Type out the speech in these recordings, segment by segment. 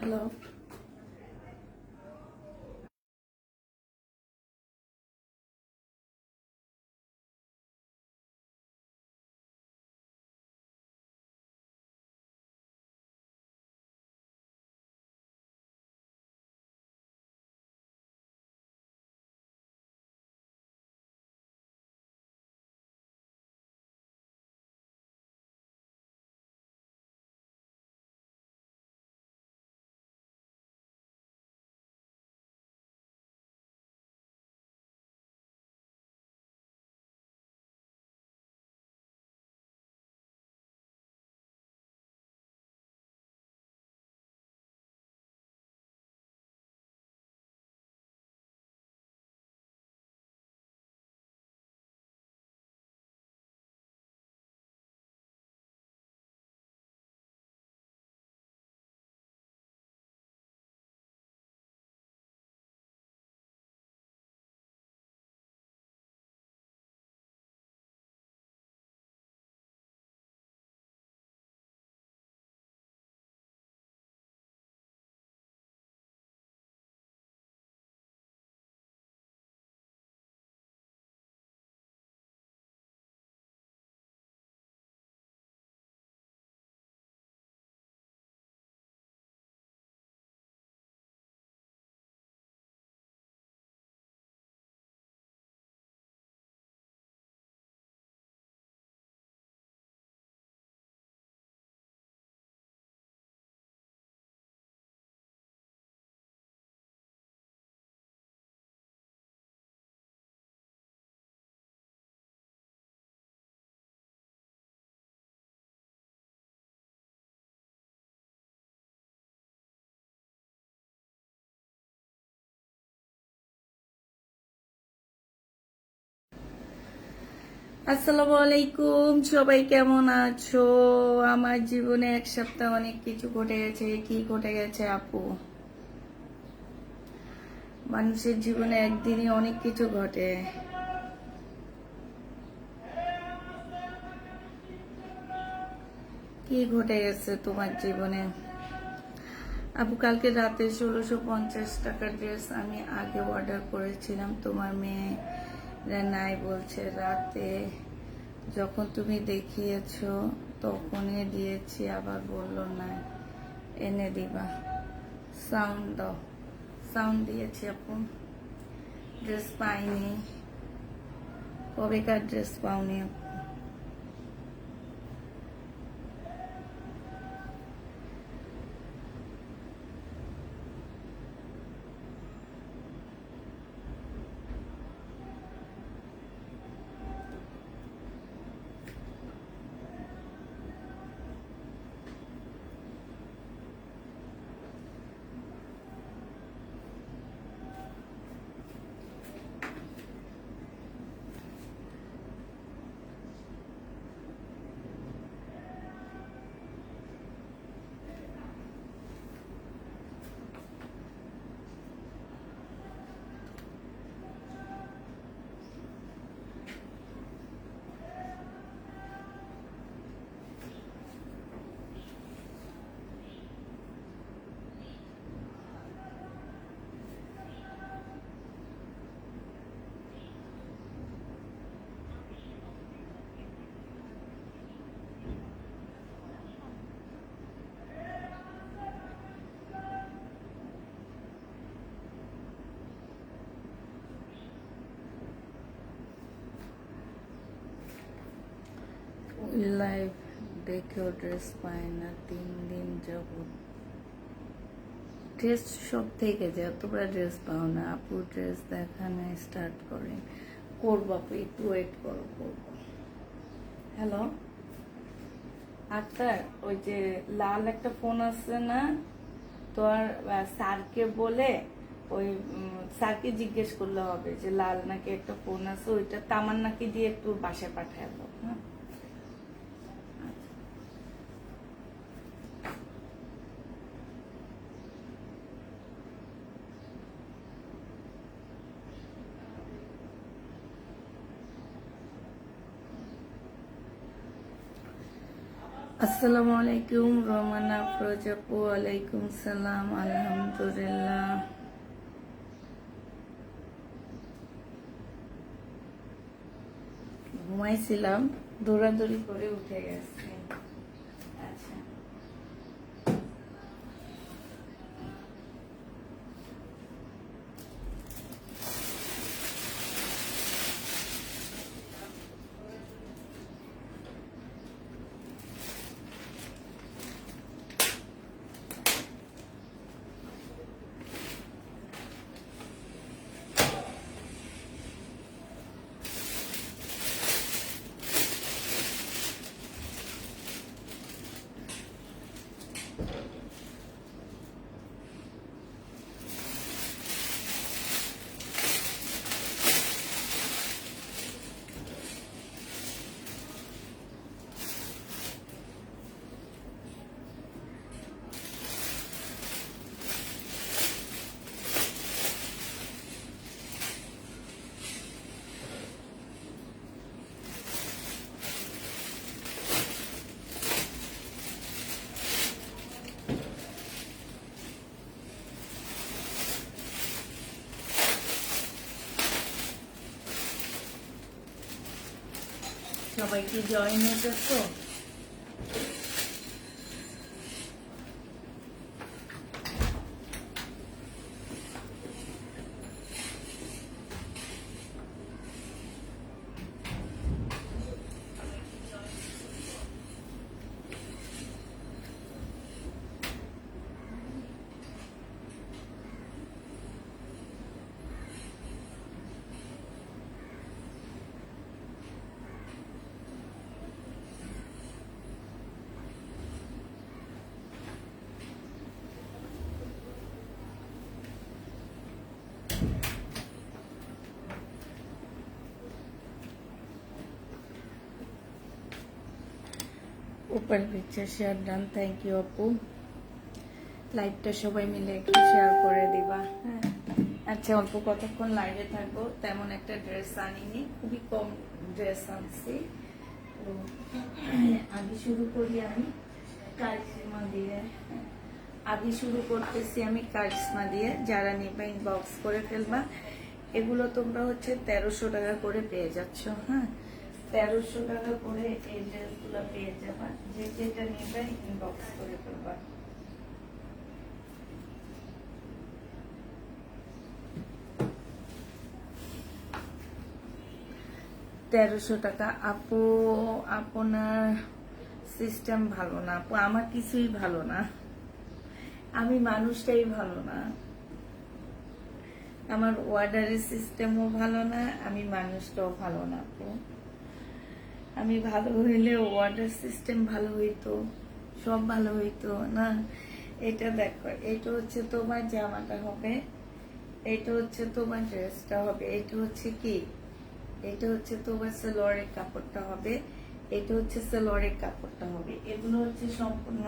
Hello. আসসালামু আলাইকুম, সবাই কেমন আছো? আমার জীবনে এক সপ্তাহ অনেক কিছু ঘটে গেছে। কি ঘটে গেছে আপু? মানুষের জীবনে একদিনই অনেক কিছু ঘটে। কি ঘটে গেছে তোমার জীবনে? আপু, কালকে রাতে 1650 টাকার ড্রেস আমি আগে অর্ডার করেছিলাম, তোমার মেয়ে নাই বলছে। রাতে যখন তুমি দেখিয়েছো তখনই দিয়েছি, আবার বললো না এনে দিবা। সাউন্ড দাও। সাউন্ড দিয়েছি আপু। ড্রেস পাইনি। কবেকার ড্রেস পাওনি আপু? লাইভ দেখেও ড্রেস পায় না 3 দিন যাবত। ড্রেস সব থেকে যায়, তোমরা ড্রেস পাও না আপু। ড্রেস দেখানো স্টার্ট করেন। করবো আপু, একটু ওয়েট করো, করবো। হ্যালো আক্তার, ওই যে লাল একটা ফোন আছে না, তো আর স্যারকে বলে ওই স্যারকে জিজ্ঞেস করলে হবে যে লাল নাকি একটা ফোন আছে, ওইটা তামান্নাকে দিয়ে একটু বাসায় পাঠায় দাও। হ্যাঁ, আসসালামু আলাইকুম রোমানা প্রজাপু। ওয়ালাইকুম সালাম। আলহামদুলিল্লাহ। ঘুমাইছিলাম, দৌড়াদৌড়ি করে উঠে গেছে। আচ্ছা, সবাই কি জয়েন হয়েছে তো? ऊपर picture share done, thank you আপু। লাইভটা সবাই মিলে একটু শেয়ার করে দিবা। হ্যাঁ, আচ্ছা, অল্প কতক্ষণ লাইভে থাকবো। তেমন একটা ড্রেস আনিনি, খুবই কম ড্রেস আনছি। তো আগে শুরু করি আমি কারিশমা দিয়ে। আগে শুরু করতেছি আমি কারিশমা দিয়ে। যারা নিবা ইনবক্স করে ফেলবা। এগুলো তোমরা হচ্ছে 1300 টাকা করে পেয়ে যাচ্ছ। হ্যাঁ, 1300 টাকা করে এই ড্রেসগুলো পেয়ে যাবা। যে যেটা নিবে ইনবক্স করে ফেলবা। 1300 টাকা। আপু, আপনার সিস্টেম ভালো না আপু, আমার কিছুই ভালো না। আমি মানুষটাই ভালো না। আমার অর্ডারের সিস্টেমও ভালো না, আমি মানুষটাও ভালো না আপু। আমি ভালো হইলে অর্ডার সিস্টেম ভালো হইতো, সব ভালো হইতো না। এটা দেখো, এটা হচ্ছে তোমার জামাটা হবে, এটা হচ্ছে তোমার ড্রেসটা হবে, এটা হচ্ছে কি, এটা হচ্ছে তোমার সালোয়ারের কাপড়টা হবে, এটা হচ্ছে সালোয়ারের কাপড়টা হবে। এগুলো হচ্ছে সম্পূর্ণ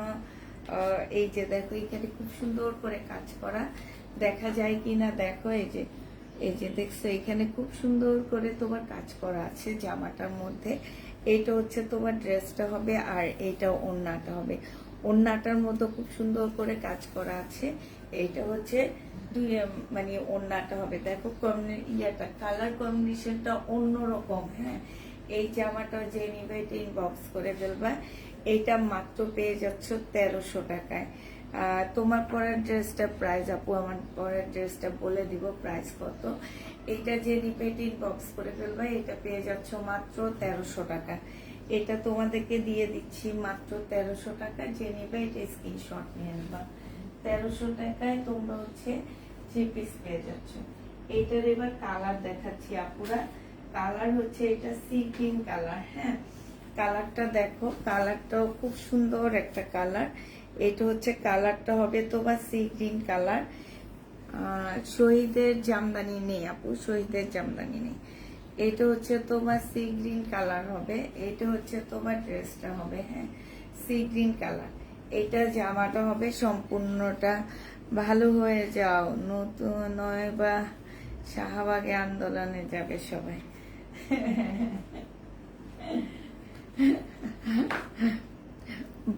এই যে দেখো, এখানে খুব সুন্দর করে কাজ করা, দেখা যায় কিনা দেখো। এই যে দেখছো, এখানে খুব সুন্দর করে তোমার কাজ করা আছে জামাটার মধ্যে। এইটা হচ্ছে তোমার ড্রেসটা হবে, আর এইটা ওড়নাটা হবে। ওড়নাটার মধ্যে খুব সুন্দর করে কাজ করা আছে। এইটা হচ্ছে দুই মানে ওড়নাটা হবে। দেখো ইয়াটা কালার কম্বিনেশনটা অন্যরকম। হ্যাঁ, এই জামাটা যে নিবে এটা ইনবক্স করে ফেলবা। এইটা মাত্র পেয়ে যাচ্ছ 1300 টাকায়। তোমার পরের ড্রেসটা প্রাইস আপু, আমার পরের ড্রেসটা বলে দিব প্রাইস কত। এইটা যে নিবে এটা ইনবক্স করে ফেলবা। এটা পেয়ে যাচ্ছ মাত্র 1300 টাকা। এটা তোমাদেরকে দিয়ে দিচ্ছি মাত্র 1300 টাকা। যে নিবে এটা স্ক্রিনশট নিয়ে নেবা। 1300 টাকায় তোমরা হচ্ছে 3 পিস পেয়ে যাচ্ছ। এইটার এবার কালার দেখাচ্ছি আপুরা। কালার হচ্ছে এটা সি গ্রিন কালার। হ্যাঁ, কালারটা দেখো, কালারটাও খুব সুন্দর একটা কালার। এটা হচ্ছে কালারটা হবে তোমার সি গ্রিন কালার। শহীদের জামদানি নেই আপু, শহীদের জামদানি নেই। এটা হচ্ছে তোমার সি গ্রিন কালার হবে, এটা হচ্ছে তোমার ড্রেসটা হবে। হ্যাঁ, সি গ্রিন কালার। এটা জামাটা হবে সম্পূর্ণটা। ভালো হয়ে যাও, নতুন নয় বা শাহবাগে আন্দোলনে যাবে সবাই।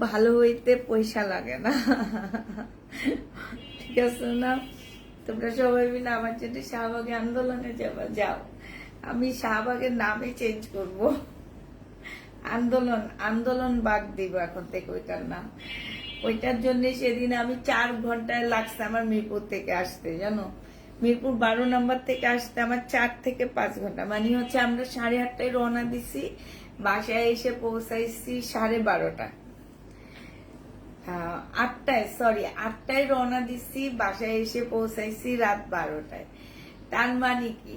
ভালো হইতে পয়সা লাগে না, ঠিক আছে না? তোমরা সবাই মিলে আমার জন্য শাহবাগে আন্দোলনে যাবা, যাও। আমি শাহবাগের নামে চেঞ্জ করব, আন্দোলন আন্দোলন বাগ দিব এখন থেকে ওইটার নাম। ওইটার জন্য সেদিন আমি 4 ঘন্টায় লাগছে আমার মিরপুর থেকে আসতে, জানো? মিরপুর 12 নম্বর থেকে আসতে আমার 4 থেকে 5 ঘন্টা, মানে হচ্ছে আমরা 8:30টায় রওনা দিছি, বাসায় এসে পৌঁছাইছি 12:30। 8টায় রওনা দিছি, বাসায় এসে পৌঁছাইছি রাত 12টায়। তার মানে কি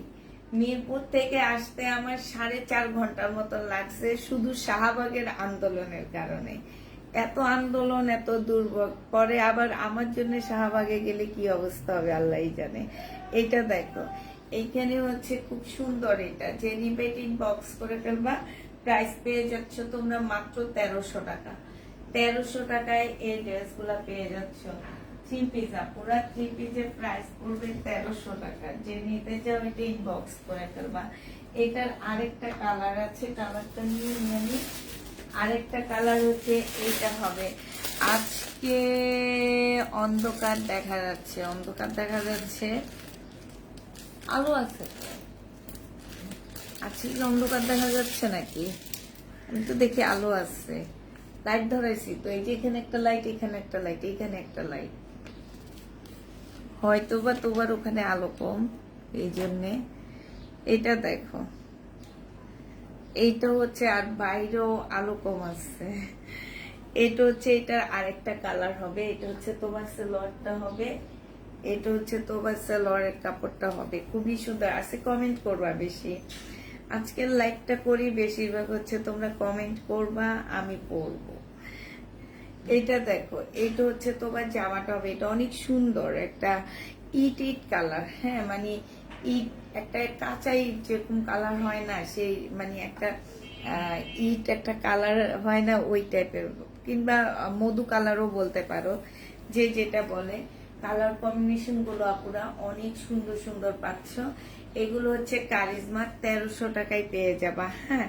মিরপুর থেকে আসতে আমার 4.5 ঘন্টার মতো লাগছে শুধু শাহবাগের আন্দোলনের কারণে। এত আন্দোলন, এত দুর্ভোগ, পরে আবার আমার জন্য শাহবাগে গেলে কি অবস্থা হবে আল্লাহই জানে। এটা দেখো, এইখানে হচ্ছে খুব সুন্দর, এটা যে নিবে বক্স করে ফেলবা, প্রাইস পেয়ে যাচ্ছ তোমরা মাত্র 1300 টাকা। 1300 টাকায় এই ড্রেসগুলা পেয়ে যাচ্ছ। 3 পিস, পুরা 3 পিসের প্রাইস পড়বে 1300 টাকা। যে নিতে চাও এটা ইনবক্স করে ফেলবা। এটার আরেকটা কালার আছে, কালারটা নিয়ে নিয়ে আরেকটা কালার হচ্ছে এইটা হবে। আজকে অন্ধকার দেখা যাচ্ছে, অন্ধকার দেখা যাচ্ছে, আলো আছে আজকে কি অন্ধকার দেখা যাচ্ছে নাকি? আমি তো দেখি আলো আছে, লাইট ধরাইছি তো, এই যে এখানে একটা লাইট, এখানে একটা লাইট, এখানে একটা লাইট, হয়তো বা তোমার ওখানে আলো কম এই জন্যে। এটা দেখো, এইটা হচ্ছে, আর বাইরেও আলো কম আছে। এটা হচ্ছে, এটার আরেকটা কালার হবে। এটা হচ্ছে তোমার সালোয়ারটা হবে, এটা হচ্ছে তোমার সালোয়ারের কাপড়টা হবে। খুবই সুন্দর আছে, কমেন্ট করবা বেশি। আজকের লাইকটা করি বেশিরভাগ হচ্ছে তোমরা কমেন্ট করবা, আমি পড়বো। এটা দেখো, এটা হচ্ছে তোমার জামাটা হবে, এটা অনেক সুন্দর একটা ইট ইট কালার, হ্যাঁ, মানে ইট, একটা কাঁচা ইট যেরকম কালার হয় না, সেই মানে একটা ইট একটা কালার হয় না, ওই টাইপের, কিংবা মধু কালারও বলতে পারো, যে যেটা বলে। কালার কম্বিনেশন গুলো আপুরা অনেক সুন্দর সুন্দর পাচ্ছ। এগুলো হচ্ছে কারিজমা, 1300 টাকায় পেয়ে যাবা। হ্যাঁ,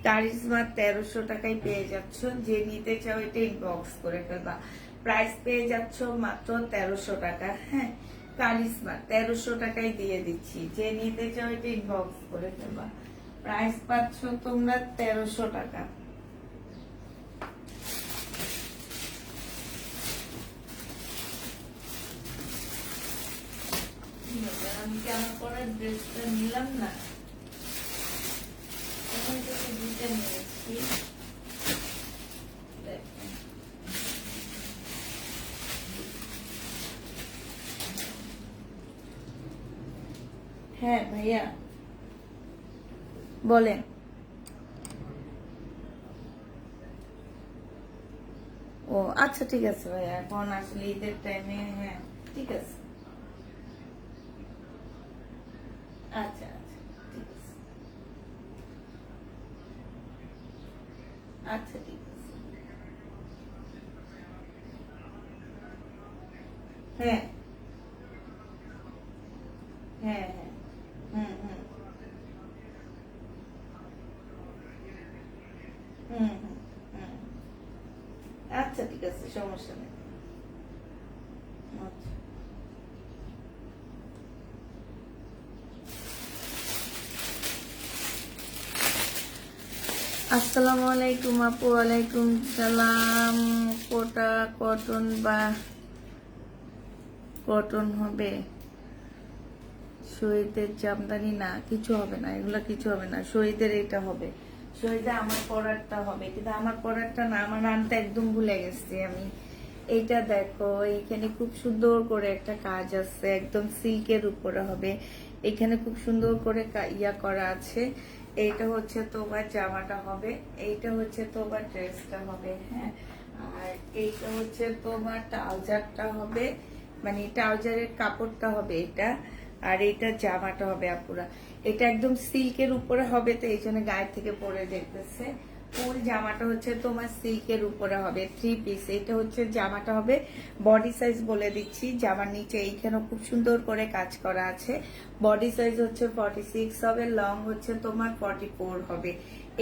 কারিজমা 1300 টাকায় পেয়ে যাচ্ছ। যে নিতে চাও এটা ইনবক্স করে ফেলবা। প্রাইস পেয়ে যাচ্ছ মাত্র 1300 টাকা। হ্যাঁ, কারিজমা 1300 টাকায় দিয়ে দিচ্ছি। যে নিতে চাও এটা ইনবক্স করে ফেলবা। প্রাইস পাচ্ছ তোমরা 1300 টাকা। আমি কি আমার পরের ড্রেসটা নিলাম না? এখন থেকে দুইটা নিয়েছি। হ্যাঁ ভাইয়া বলেন। ও আচ্ছা, ঠিক আছে ভাইয়া, এখন আসলে ঈদের টাইমে, হ্যাঁ ঠিক আছে, আচ্ছা আচ্ছা ঠিক আছে, আচ্ছা ঠিক আছে, হ্যাঁ হ্যাঁ হ্যাঁ, হুম হুম হুম হুম হুম, আচ্ছা ঠিক আছে, সমস্যা নেই। আচ্ছা, আসসালামু আলাইকুম আপু। ওয়ালাইকুম সালাম। কোটা কটন বা কটন হবে? শহীদের জামদানি না, কিছু হবে না, এগুলা কিছু হবে না। শহীদের এটা হবে, শহীদে আমার পরারটা হবে, কিন্তু আমার পরারটা না, আমার নামটা একদম ভুলে গেছি আমি। এইটা দেখো, এখানে খুব সুন্দর করে একটা কাজ আছে, একদম সিল্কের উপরে হবে। এখানে খুব সুন্দর করে ইয়া করা আছে। এইটা হচ্ছে তোমার জামাটা হবে, এইটা হচ্ছে তোমার ড্রেসটা হবে। হ্যাঁ, আর এইটা হচ্ছে তোমার ট্রাউজারটা হবে, মানে ট্রাউজারের কাপড়টা হবে এটা। আর এটা জামাটা হবে আপুরা, এটা একদম সিল্কের উপরে হবে, তো এই জন্য গায়ে থেকে পরে দেখতেছে। ফুল জামাটা হচ্ছে তোমার সিল্কের উপরে হবে, 3 পিস। এটা হচ্ছে জামাটা হবে। বডি সাইজ বলে দিচ্ছি, জামার নিচে এইখানে খুব সুন্দর করে কাজ করা আছে। বডি সাইজ হচ্ছে 46 হবে, লং হচ্ছে তোমার 44 হবে।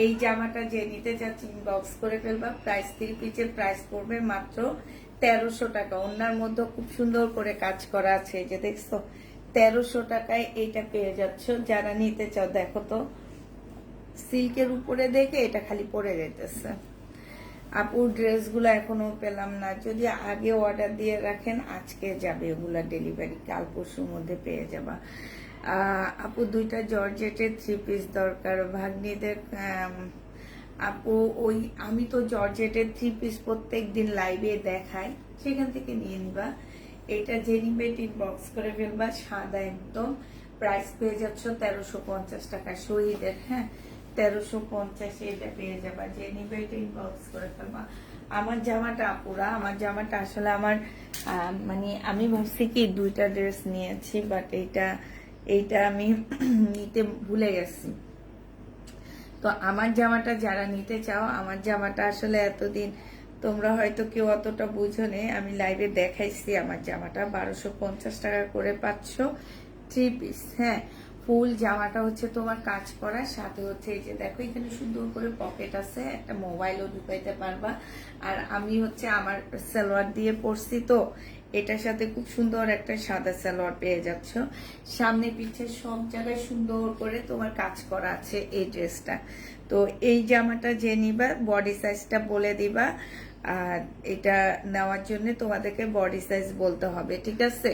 এই জামাটা যে নিতে চাচ্ছি ইনবক্স করে ফেলবা। প্রাইস 3 পিসের প্রাইস পড়বে মাত্র 1300 টাকা। ওনার মধ্যে খুব সুন্দর করে কাজ করা আছে, এই যে দেখছো 1300 টাকায় এইটা পেয়ে যাচ্ছ। যারা নিতে চাও দেখো তো, সিল্কের উপরে দেখে এটা খালি পরে যাইতেছে। আপুর ড্রেসগুলো এখনো পেলাম না, যদি আগে অর্ডার দিয়ে রাখেন আজকে যাবে ওগুলা ডেলিভারি, কাল পরশুর মধ্যে পেয়ে যাবা। আপু 2টা জর্জেটের 3 পিস দরকার ভাগ্নিদের। আপু ওই আমি তো জর্জেটের 3 পিস প্রত্যেক দিন লাইভে দেখাই, সেখান থেকে নিয়ে নিবা। এটা যে নিবে ইনবক্স করে ফেলবা, সাদা একদম। প্রাইস পেয়ে যাচ্ছ 1350 টাকা শহীদের, হ্যাঁ 1350 এটা পেয়ে যাবা। যে নিবে এটা ইনবক্স করে ফেলবা। আমার জামাটা আপুরা, আমার জামাটা আসলে আমার মানে আমি ভাবছি কি 2টা ড্রেস নিয়েছি, বাট এইটা আমি নিতে ভুলে গেছি। তো আমার জামাটা যারা নিতে চাও, আমার জামাটা আসলে এতদিন তোমরা হয়তো কেউ অতটা বুঝো নে, আমি লাইভে দেখাইছি আমার জামাটা 1250 টাকা করে পাচ্ছ 3 পিস। হ্যাঁ ফুল জামাটা হচ্ছে তোমার কাজ করা, সাথে হচ্ছে এই যে দেখো এখানে সুন্দর করে পকেট আছে, একটা মোবাইলও ঢুকাইতে পারবা। আর আমি হচ্ছে আমার সালোয়ার দিয়ে পরছি, তো এটার সাথে খুব সুন্দর একটা সাদা সালোয়ার পেয়ে যাচ্ছ। সামনে পিছে সব জায়গায় সুন্দর করে তোমার কাজ করা আছে এই ড্রেসটা। তো এই জামাটা যে নিবা বডি সাইজটা বলে দিবা, আর এটা নেওয়ার জন্য তোমাদেরকে বডি সাইজ বলতে হবে, ঠিক আছে।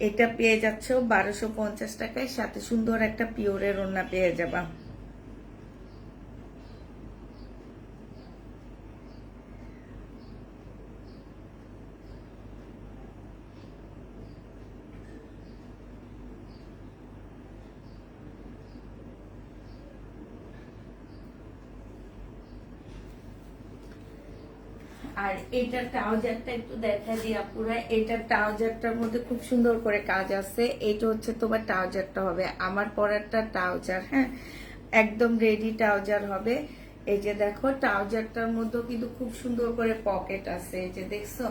এটা পেয়ে যাচ্ছ 1250 টাকায়, সাথে সুন্দর একটা পিওরের ওড়না পেয়ে যাবা। আর এইটার ট্রাউজারটা একটু দেখা দিই আপুরা। এইটার ট্রাউজারটার মধ্যে খুব সুন্দর করে কাজ আছে। এইটা হচ্ছে তোমার ট্রাউজারটা হবে, আমার পরারটা ট্রাউজার, হ্যাঁ একদম রেডি ট্রাউজার হবে। এই যে দেখো ট্রাউজারটার মধ্যে কিন্তু খুব সুন্দর করে পকেট আছে, এই যে দেখছো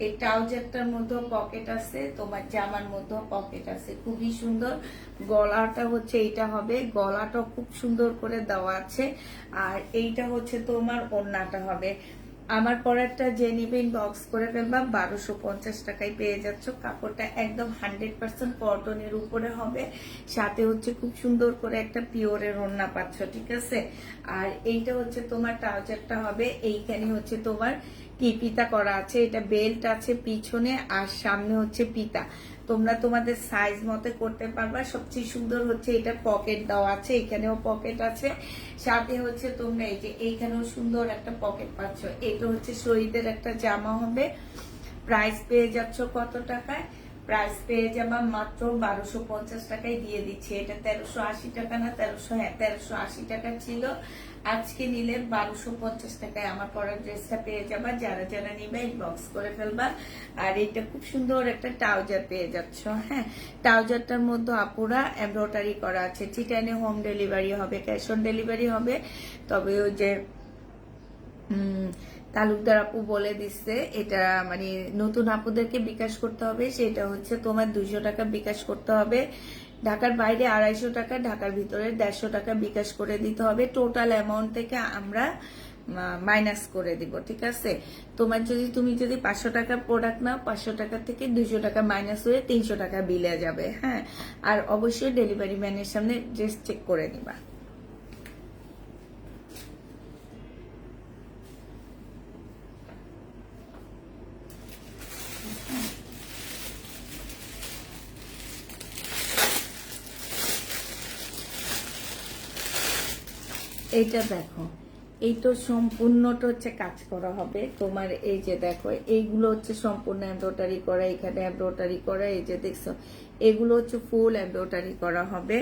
এই ট্রাউজারটার মধ্যে পকেট আছে, তোমার জামার মধ্যে পকেট আছে, খুবই সুন্দর। গলাটা হচ্ছে এইটা হবে, গলাটা খুব সুন্দর করে দেওয়া আছে। আর এইটা হচ্ছে তোমার ওড়নাটা হবে। আমার পরেরটা যে নিবে ইনবক্স করে ফেলবা, 1250 টাকায় পেয়ে যাচ্ছ। কাপড়টা একদম 100% কটনের উপরে হবে, সাথে হচ্ছে খুব সুন্দর করে একটা পিওরের ওড়না পাচ্ছ, ঠিক আছে। আর এইটা হচ্ছে তোমার ট্রাউজারটা হবে, এইখানে হচ্ছে তোমার কি পিতা করা আছে, এটা বেল্ট আছে পিছনে, আর সামনে হচ্ছে পিতা। তোমরা তোমাদের সাইজ মতে করতে পারবা। সবচেয়ে সুন্দর হচ্ছে এটা পকেট দেওয়া আছে, এখানেও পকেট আছে, সাথে হচ্ছে তোমরা এই যে এইখানেও সুন্দর একটা পকেট পাচ্ছ। এটা হচ্ছে শহীদের একটা জামা হবে। প্রাইস পেয়ে যাচ্ছ কত টাকায়? প্রাইস পেয়ে যাবা মাত্র 1250 টাকায় দিয়ে দিচ্ছে। এটা 1380 টাকা না 1380 টাকা ছিল, আজকে নিলে 1250 টাকায় আমার পরার ড্রেসটা পেয়ে যাবা। যারা যারা নিবে ইনবক্স করে ফেলবা। আর এটা খুব সুন্দর একটা ট্রাউজার পেয়ে যাচ্ছ, হ্যাঁ ট্রাউজারটার মধ্যে আপুরা এমব্রয়ডারি করা আছে। চিটানে হোম ডেলিভারি হবে, ক্যাশ অন ডেলিভারি হবে। তবে ওই যে তালুকদার আপু বলে দিচ্ছে এটা মানে নতুন আপুদেরকে বিকাশ করতে হবে, সেটা হচ্ছে তোমার 200 টাকা বিকাশ করতে হবে। ঢাকার বাইরে 250 টাকা, ঢাকার ভিতরে 150 টাকা বিকাশ করে দিতে হবে। টোটাল অ্যামাউন্ট থেকে আমরা মাইনাস করে দিব, ঠিক আছে। তুমি যদি 500 টাকার প্রোডাক্ট নাও, 500 টাকা থেকে 200 টাকা মাইনাস হয়ে 300 টাকা বিলে যাবে, হ্যাঁ। আর অবশ্যই ডেলিভারি ম্যানের সামনে ড্রেস চেক করে নিবা। এইটা দেখো, এই তো সম্পূর্ণটা হচ্ছে কাজ করা হবে তোমার। এই যে দেখো এইগুলো হচ্ছে সম্পূর্ণ এমব্রয়ডারি করা, এখানে এমব্রয়ডারি করা, এই যে দেখছো এগুলো হচ্ছে ফুল এমব্রয়ডারি করা হবে।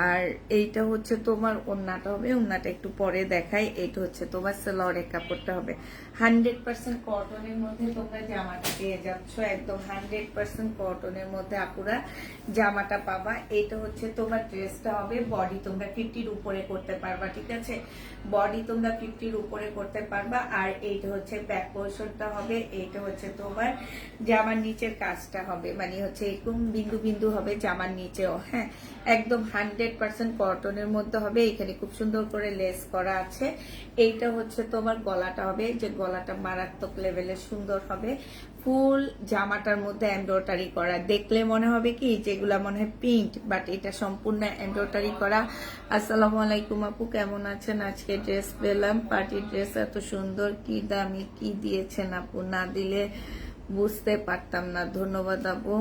আর এইটা হচ্ছে তোমার ওড়নাটা হবে, ওড়নাটা একটু পরে দেখাই। এইটা হচ্ছে তোমার সালোয়ারের কাপড়টা হবে। 100% কটনের মধ্যে তোমরা জামাটা পেয়ে যাচ্ছ, একদম 100% কটনের মধ্যে আপুরা জামাটা পাবা। এইটা হচ্ছে তোমার ড্রেসটা হবে। বডি তোমরা 50-র উপরে করতে পারবা, ঠিক আছে। বডি তোমরা 50-র উপরে করতে পারবা। আর এইটা হচ্ছে ব্যাক পোর্শনটা হবে, এইটা হচ্ছে তোমার জামার নিচের কাজটা হবে, মানে হচ্ছে এরকম বিন্দু বিন্দু বিন্দু হবে জামার নিচেও, হ্যাঁ একদম 100% কটনের মধ্যে হবে। এখানে খুব সুন্দর করে লেস করা আছে। এইটা হচ্ছে তোমার গলাটা হবে, যে গলাটা মারাত্মক লেভেলের সুন্দর হবে। ফুল জামাটার মধ্যে এমব্রয়ডারি করা, দেখলে মনে হবে কি যেগুলা মনে হয় প্রিন্ট, বাট এটা সম্পূর্ণ এমব্রয়ডারি করা। আসসালামু আলাইকুম আপু, কেমন আছেন? আজকে ড্রেস পেলাম, পার্টি ড্রেস, এত সুন্দর, কি দামি, কি দিয়েছেন আপু? না দিলে বুঝতে পারতাম না। ধন্যবাদ আপু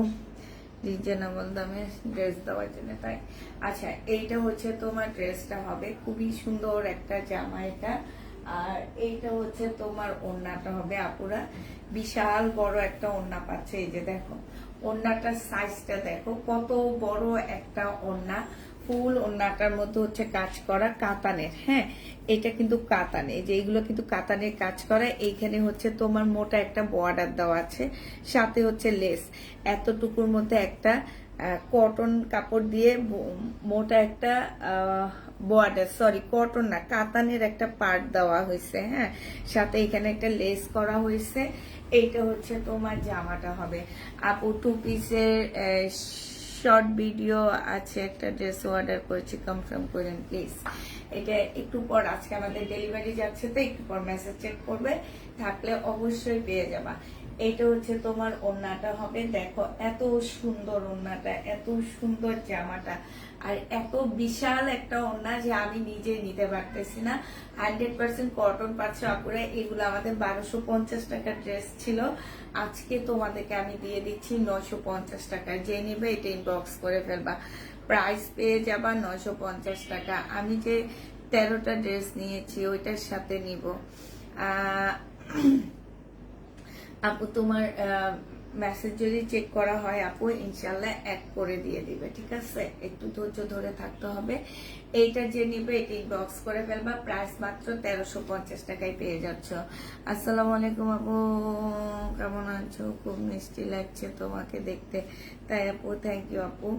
রিজনেবল দামে ড্রেস দেওয়ার জন্য। তাই আচ্ছা, এইটা হচ্ছে তোমার ড্রেসটা হবে, খুবই সুন্দর একটা জামা এটা। আর এইটা হচ্ছে তোমার ওড়নাটা হবে। আপুরা বিশাল বড় একটা ওড়না পাচ্ছে। এই যে দেখো ওড়নাটার সাইজটা দেখো, কত বড় একটা ওড়না। ফুল ওড়নাটার মধ্যে হচ্ছে কাজ করা কাতানের, হ্যাঁ এটা কিন্তু কাতানে, যে এইগুলো কিন্তু কাতানের কাজ করা। এইখানে হচ্ছে তোমার মোটা একটা বর্ডার দেওয়া আছে, সাথে হচ্ছে লেস। এতটুকুর মধ্যে একটা কটন কাপড় দিয়ে মোটা একটা বর্ডার, সরি কটন না, কাতানের একটা পার্ট দেওয়া হয়েছে, হ্যাঁ সাথে এখানে একটা লেস করা হয়েছে। এইটা হচ্ছে তোমার জামাটা হবে। আপু 2 পিসের শর্ট ভিডিও আছে, একটা ড্রেস অর্ডার করেছি, কনফার্ম করেন প্লিজ। এটা একটু পর, আজকে আমাদের ডেলিভারি যাচ্ছে তো একটু পর মেসেজ চেক করবে, থাকলে অবশ্যই পেয়ে যাবা। এইটা হচ্ছে তোমার ওড়নাটা হবে। দেখো এত সুন্দর ওড়নাটা, এত সুন্দর জামাটা, আর এত বিশাল একটা ওড়না যে আমি নিজে নিতে পারতেছি না। 100% কটন পাচ্ছে আপুরা। এগুলো আমাদের 1250 টাকার ড্রেস ছিল, আজকে তোমাদেরকে আমি দিয়ে দিচ্ছি 950 টাকা। যে নিবে এটা ইনবক্স করে ফেলবা, প্রাইস পেয়ে যাবা 950 টাকা। আমি যে 13টা ড্রেস নিয়েছি ওইটার সাথে নিব। আপু তোমার মেসেজ যদি চেক করা হয় আপু ইনশাল্লাহ অ্যাড করে দিয়ে দিবে, ঠিক আছে? একটু ধৈর্য ধরে থাকতে হবে। এইটা যে নিবে এটা ইনবক্স করে ফেলবা, প্রাইস মাত্র 1350 টাকায় পেয়ে যাচ্ছ। আসসালামু আলাইকুম আপু, কেমন আছো? খুব মিষ্টি লাগছে তোমাকে দেখতে। তাই আপু, থ্যাংক ইউ আপু।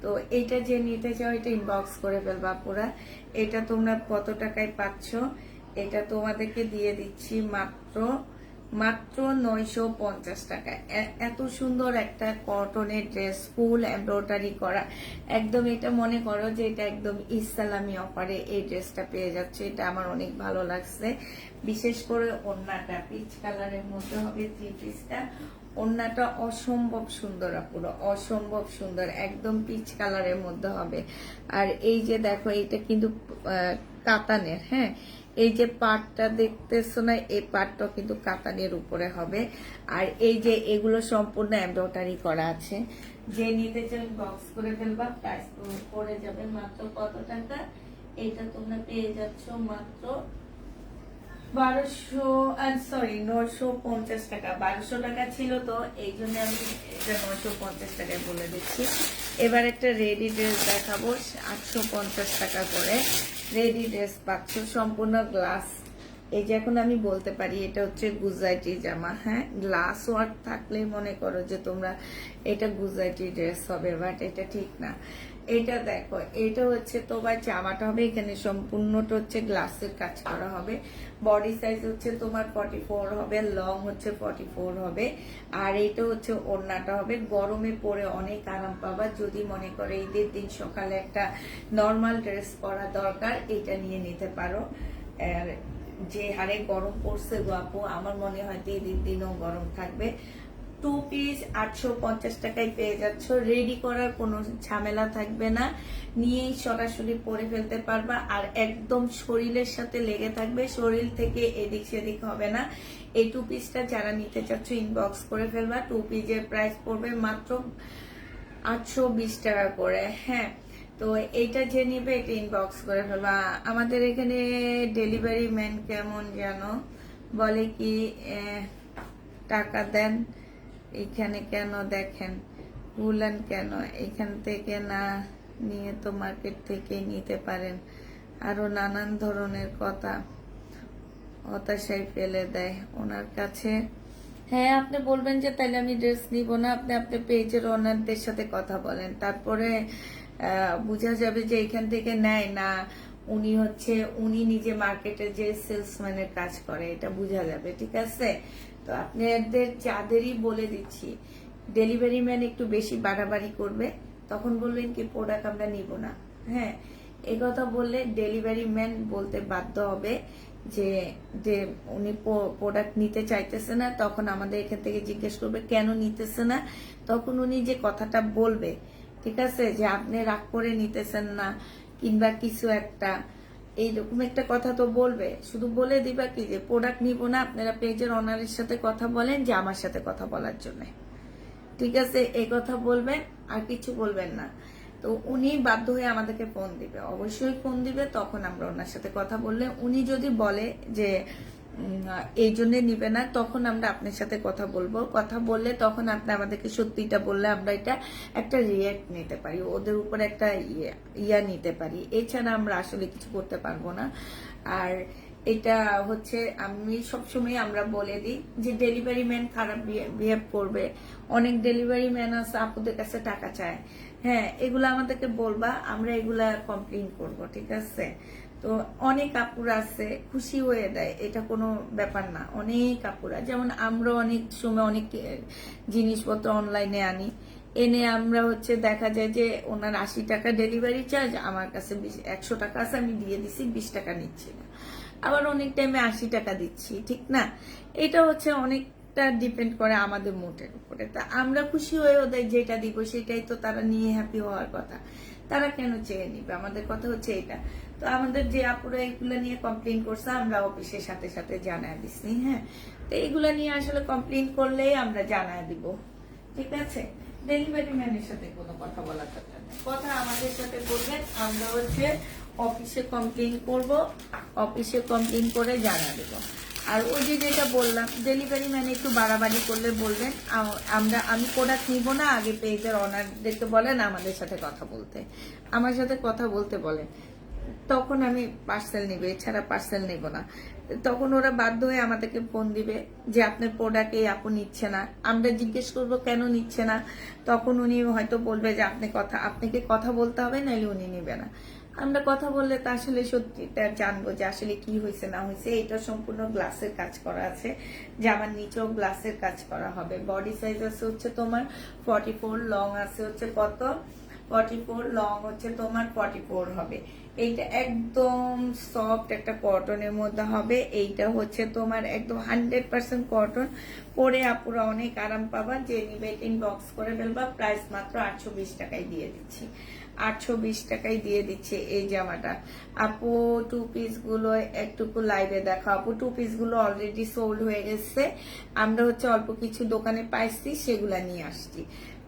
তো এইটা যে নিতে চাও এটা ইনবক্স করে ফেলবা আপুরা। এটা তোমরা কত টাকায় পাচ্ছ? এটা তোমাদেরকে দিয়ে দিচ্ছি মাত্র 950 টাকা। এত সুন্দর একটা কটনের ড্রেস, ফুল এমব্রয়ডারি করা, একদম এটা মনে করো যে এটা একদম ইসলামি অফারে এই ড্রেসটা পেয়ে যাচ্ছে। এটা আমার অনেক ভালো লাগছে, বিশেষ করে ওড়নাটা পিচ কালারের মধ্যে হবে। 3 পিসটা ওড়নাটা অসম্ভব সুন্দর আপুরো, অসম্ভব সুন্দর, একদম পিচ কালারের মধ্যে হবে। আর এই যে দেখো এটা কিন্তু কাতানের, হ্যাঁ এই যে পাটটা দেখতেছো না, এই পাটটা কিন্তু কাতানের উপরে হবে। আর এই যে এগুলো সম্পূর্ণ এমব্রয়ডারি করা আছে। যে নিতে চান বক্স করে ফেলবা, প্রাইস পড়ে যাবে মাত্র কত টাকা? এটা তোমরা পেয়ে যাচ্ছ মাত্র 950 টাকা। 1200 টাকা ছিল, তো এই জন্য আমি এটা 950 টাকায় বলে দিচ্ছি। এবার একটা রেডি ড্রেস দেখাবো, 850 টাকা করে রেডি ড্রেস পাচ্ছ, সম্পূর্ণ গ্লাস। এই যে এখন আমি বলতে পারি এটা হচ্ছে গুজরাটি জামা, হ্যাঁ গ্লাস ওয়ার্ক থাকলে মনে করো যে তোমরা এটা গুজরাটি ড্রেস হবে, বাট এটা ঠিক না। এটা দেখো, এটা হচ্ছে তোমার জামাটা হবে, এখানে সম্পূর্ণটা হচ্ছে গ্লাসের কাজ করা হবে। বডি সাইজ হচ্ছে তোমার 44 হবে, লং হচ্ছে 44 হবে। আর এটা হচ্ছে ওড়নাটা হবে। গরমে পরে অনেক আরাম পাবা। যদি মনে করো ঈদের দিন সকালে একটা নর্মাল ড্রেস পরা দরকার, এটা নিয়ে নিতে পারো। আর যে হারে গরম পড়ছে গো আপু, আমার মনে হয় ঈদের দিনও গরম থাকবে। 2 পিস 850 টাকায় পেয়ে যাচ্ছ। রেডি করার কোনো ঝামেলা থাকবে না, নিয়েই সরাসরি পরে ফেলতে পারবা। আর একদম শরীরের সাথে লেগে থাকবে, শরীর থেকে এদিক সেদিক হবে না। এই 2 পিসটা যারা নিতে চাচ্ছ ইনবক্স করে ফেলবা। 2 পিসের প্রাইস পড়বে মাত্র 820 টাকা করে, হ্যাঁ তো এইটা যে নিবে এটা ইনবক্স করে ফেলবা। আমাদের এখানে ডেলিভারি ম্যান কেমন জানো বলে কি টাকা দেন, এখানে কেন দেখেন ভুলেন কেন, এখান থেকে না নিয়ে তো মার্কেট থেকে নিতে পারেন। আরো নানান ধরনের কথা হতাশায় ফেলে দেয় ওনার কাছে। হ্যাঁ আপনি বলবেন যে তাহলে আমি ড্রেস নিব না, আপনি আপনার পেজের ওনারদের সাথে কথা বলেন, তারপরে বোঝা যাবে যে এখান থেকে নেয় না উনি নিজে মার্কেটে যে সেলসম্যানের কাজ করে, এটা বোঝা যাবে, ঠিক আছে? তো আপনাদের যাদেরই বলে দিচ্ছি ডেলিভারি ম্যান একটু বেশি বাড়াবাড়ি করবে, তখন বলবেন কি প্রোডাক্ট আমরা নিব না। হ্যাঁ, এই কথা বললে ডেলিভারি ম্যান বলতে বাধ্য হবে যে যে উনি প্রোডাক্ট নিতে চাইতেছে না, তখন আমাদের এখান থেকে জিজ্ঞেস করবে কেন নিতেছে না। তখন উনি যে কথাটা বলবে, ঠিক আছে, যে আপনি রাগ করে নিতেছেন না কিংবা কিছু একটা এইরকম একটা কথা তো বলবে। শুধু বলে দিবা কি যে প্রোডাক্ট নিব না, আপনারা পেজের অনারের সাথে কথা বলেন যে আমার সাথে কথা বলার জন্য, ঠিক আছে, এই কথা বলবেন, আর কিছু বলবেন না। তো উনি বাধ্য হয়ে আমাদেরকে ফোন দিবে, অবশ্যই ফোন দিবে, তখন আমরা ওনার সাথে কথা বললে উনি যদি বলে যে এই জন্য নিবে না, তখন আমরা আপনার সাথে কথা বলবো। কথা বললে তখন আপনি আমাদেরকে সত্যিটা বললে আমরা এটা একটা রিয়াক্ট নিতে পারি, ওদের উপর একটা ইয়া নিতে পারি। এছাড়া আমরা আসলে কিছু করতে পারবো না। আর এটা হচ্ছে আমি সবসময় আমরা বলে দিই যে ডেলিভারি ম্যান খারাপ বিহেভ করবে, অনেক ডেলিভারি ম্যান আছে আপুদের কাছে টাকা চায়। হ্যাঁ, এগুলো আমাদেরকে বলবা, আমরা এগুলা কমপ্লেন করব, ঠিক আছে। তো অনেক আপুরা আছে খুশি হয়ে দেয়, এটা কোনো ব্যাপার না। অনেক আপুরা, যেমন আমরা অনেক সময় অনেক জিনিসপত্র অনলাইনে আনি, এনে আমরা হচ্ছে দেখা যায় যে ওনার 80 টাকা ডেলিভারি চার্জ, আমার কাছে 100 টাকা আছে, আমি দিয়ে দিছি, 20 টাকা নিচ্ছি না। আবার অনেক টাইমে 80 টাকা দিচ্ছি, ঠিক না। এটা হচ্ছে অনেকটা ডিপেন্ড করে আমাদের মুডের উপরে। তা আমরা খুশি হয়ে ওদের যেটা দিব সেটাই তো তারা নিয়ে হ্যাপি হওয়ার কথা, তারা কেন চেয়ে নিবে। আমাদের কথা হচ্ছে এটা। তো আমাদের যে আপুরা এগুলো নিয়ে কমপ্লেন করছে, আমরা অফিসের সাথে সাথে জানায় দিচ্ছি। হ্যাঁ, তো এগুলো নিয়ে আসলে কমপ্লেন করলেই আমরা জানায় দিব, ঠিক আছে। ডেলিভারি ম্যানের সাথে কোনো কথা বলার কথা নেই, কথা আমাদের সাথে বলবেন, আমরা হচ্ছে অফিসে কমপ্লেন করব, অফিসে কমপ্লেন করে জানা দেব। আর ওই যে যেটা বললাম, ডেলিভারি ম্যান একটু বাড়াবাড়ি করলে বলবেন আমি প্রোডাক্ট নিব না, আগে পেজের অনারদেরকে বলেন আমাদের সাথে কথা বলতে, আমার সাথে কথা বলতে বলেন, তখন আমি পার্সেল নিব, এছাড়া পার্সেল নিব না। তখন ওরা বাধ্য হয়ে আমাদেরকে ফোন দিবে যে আপনার প্রোডাক্ট এই আপু নিচ্ছে না। আমরা জিজ্ঞেস করব কেন নিচ্ছে না, তখন উনি হয়তো বলবে যে আপনাকে কথা বলতে হবে, নাহলে উনি নিবে না। আমরা কথা বললে তা আসলে সত্যিটা জানবো যে আসলে কি হয়েছে না হয়েছে। এটা সম্পূর্ণ গ্লাসের কাজ করা আছে, জামার নিচেও গ্লাসের কাজ করা হবে। বডি সাইজ আছে হচ্ছে তোমার 44, লং আছে হচ্ছে কত 44, লং হচ্ছে তোমার 44 হবে। এইটা একদম সফট একটা কটনের মধ্যে হবে। এইটা হচ্ছে তোমার একদম 100% কটন, পরে আপুরা অনেক আরাম পাবা। যে নিবে ইনবক্স করে ফেলবা, প্রাইস মাত্র 820 টাকায় দিয়ে দিচ্ছি, 820 টাকায় দিয়ে দিচ্ছে এই জামাটা। আপু 2 পিস গুলো একটুকু লাইভে দেখো। আপু 2 পিস গুলো অলরেডি সোল্ড হয়ে গেছে, আমরা হচ্ছে অল্প কিছু দোকানে পাইছি, সেগুলা নিয়ে আসছি।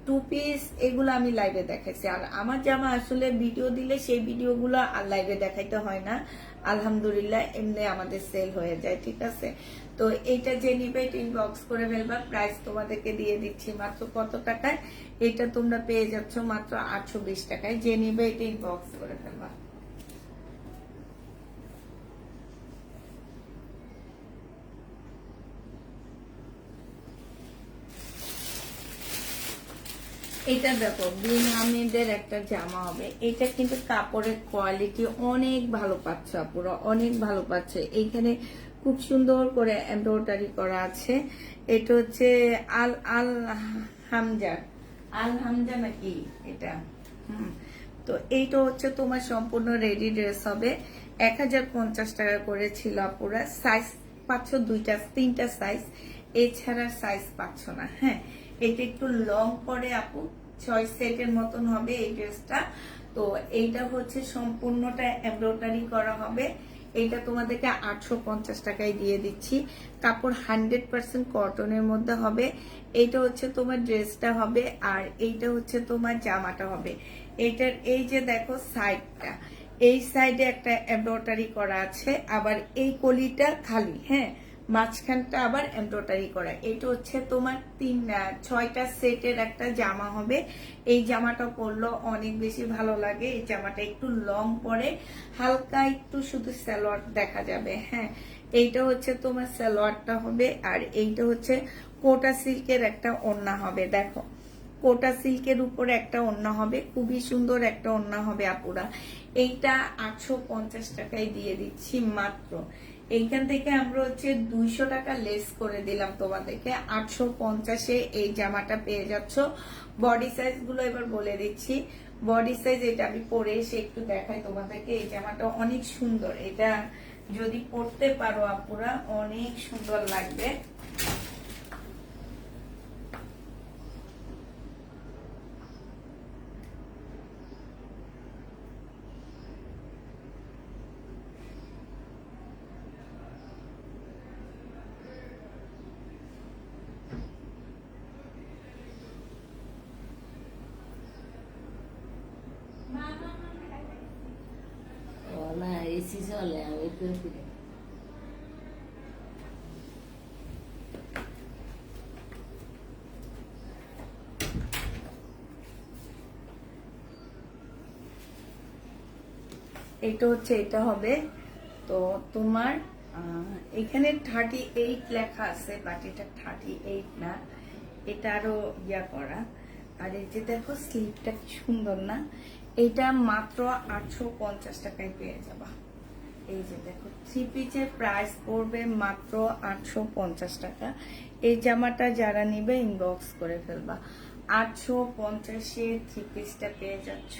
2 পিস এগুলো আমি লাইভে দেখাইছি। আর আমার জামা আসলে ভিডিও দিলে সেই ভিডিওগুলো আর লাইভে দেখাইতে হয় না, আলহামদুলিল্লাহ, এমনি আমাদের সেল হয়ে যায়, ঠিক আছে। তো এইটা যে নিবে ইনবক্স করে ফেলবা, প্রাইস তোমাদেরকে দিয়ে দিচ্ছি মাত্র কত টাকায়, এটা তোমরা পেয়ে যাচ্ছ মাত্র 820 টাকায়। যে নিবে এটা ইনবক্স করে ফেলবা। এটা দেখো বিন আহমেদের একটা জামা হবে, এটা কিন্তু কাপড়ের কোয়ালিটি অনেক ভালো পাচ্ছে আপুরা, অনেক ভালো পাচ্ছে। এইখানে খুব সুন্দর করে এমব্রয়ডারি করা আছে। এটা হচ্ছে আল আল হামজা, আল হামজা নাকি এটা। তো এইটা হচ্ছে তোমার সম্পূর্ণ রেডি ড্রেস হবে। 1050 টাকা করে ছিল আপুরা। সাইজ পাচ্ছ 3টা সাইজ, এছাড়া সাইজ পাচ্ছ না। হ্যাঁ, এটা একটু লং পরে আপু, 6 সেটের মতন হবে এই ড্রেসটা। তো এইটা হচ্ছে সম্পূর্ণটা এমব্রয়ডারি করা হবে। এইটা তোমাদেরকে 850 টাকায় দিয়ে দিচ্ছি। কাপড় 100% কটনের মধ্যে হবে। এইটা হচ্ছে তোমার ড্রেসটা হবে, আর এইটা হচ্ছে তোমার জামাটা হবে। এইটার এই যে দেখো সাইডটা, এই সাইডে একটা এমব্রয়ডারি করা আছে, আবার এই কলিটা খালি। হ্যাঁ, মাঝখানটা আবার এমব্রয়ডারি করা। এটা হচ্ছে তোমার 6টা সেটের একটা জামা হবে। এই জামাটা পরলেও অনেক বেশি ভালো লাগে। এই জামাটা একটু লং পরে, হালকা একটু শুধু সালোয়ার দেখা যাবে। হ্যাঁ, এইটা হচ্ছে তোমার সালোয়ারটা হবে, আর এইটা হচ্ছে কোটা সিল্কের একটা ওড়না হবে। দেখো, কোটা সিল্কের উপরে একটা ওড়না হবে, খুবই সুন্দর একটা ওড়না হবে আপুরা। এইটা 850 টাকায় দিয়ে দিচ্ছি মাত্র। এইখান থেকে আমরা হচ্ছে 200 টাকা লেস করে দিলাম তোমাদেরকে, 850-এ এই জামাটা পেয়ে যাচ্ছ। বডি সাইজ গুলো এবার বলে দিচ্ছি। বডি সাইজ এটা আমি পরে এসে একটু দেখাই তোমাদেরকে। এই জামাটা অনেক সুন্দর, এটা যদি পরতে পারো আপুরা অনেক সুন্দর লাগবে। না এসি চলে আমি তো এটা হচ্ছে, এটা হবে তো তোমার এখানে 38 লেখা আছে, বাট এটা 38 না, এটা আরো ইয়া করা। আর এই যে দেখো স্লিপটা কি সুন্দর না, এটা মাত্র 850 টাকায় পেয়ে যাবা। এই যে দেখো থ্রি পিসের প্রাইস পড়বে মাত্র 850 টাকা। এই জামাটা যারা নিবে ইনবক্স করে ফেলবা। 850-এ থ্রি পিসটা পেয়ে যাচ্ছ,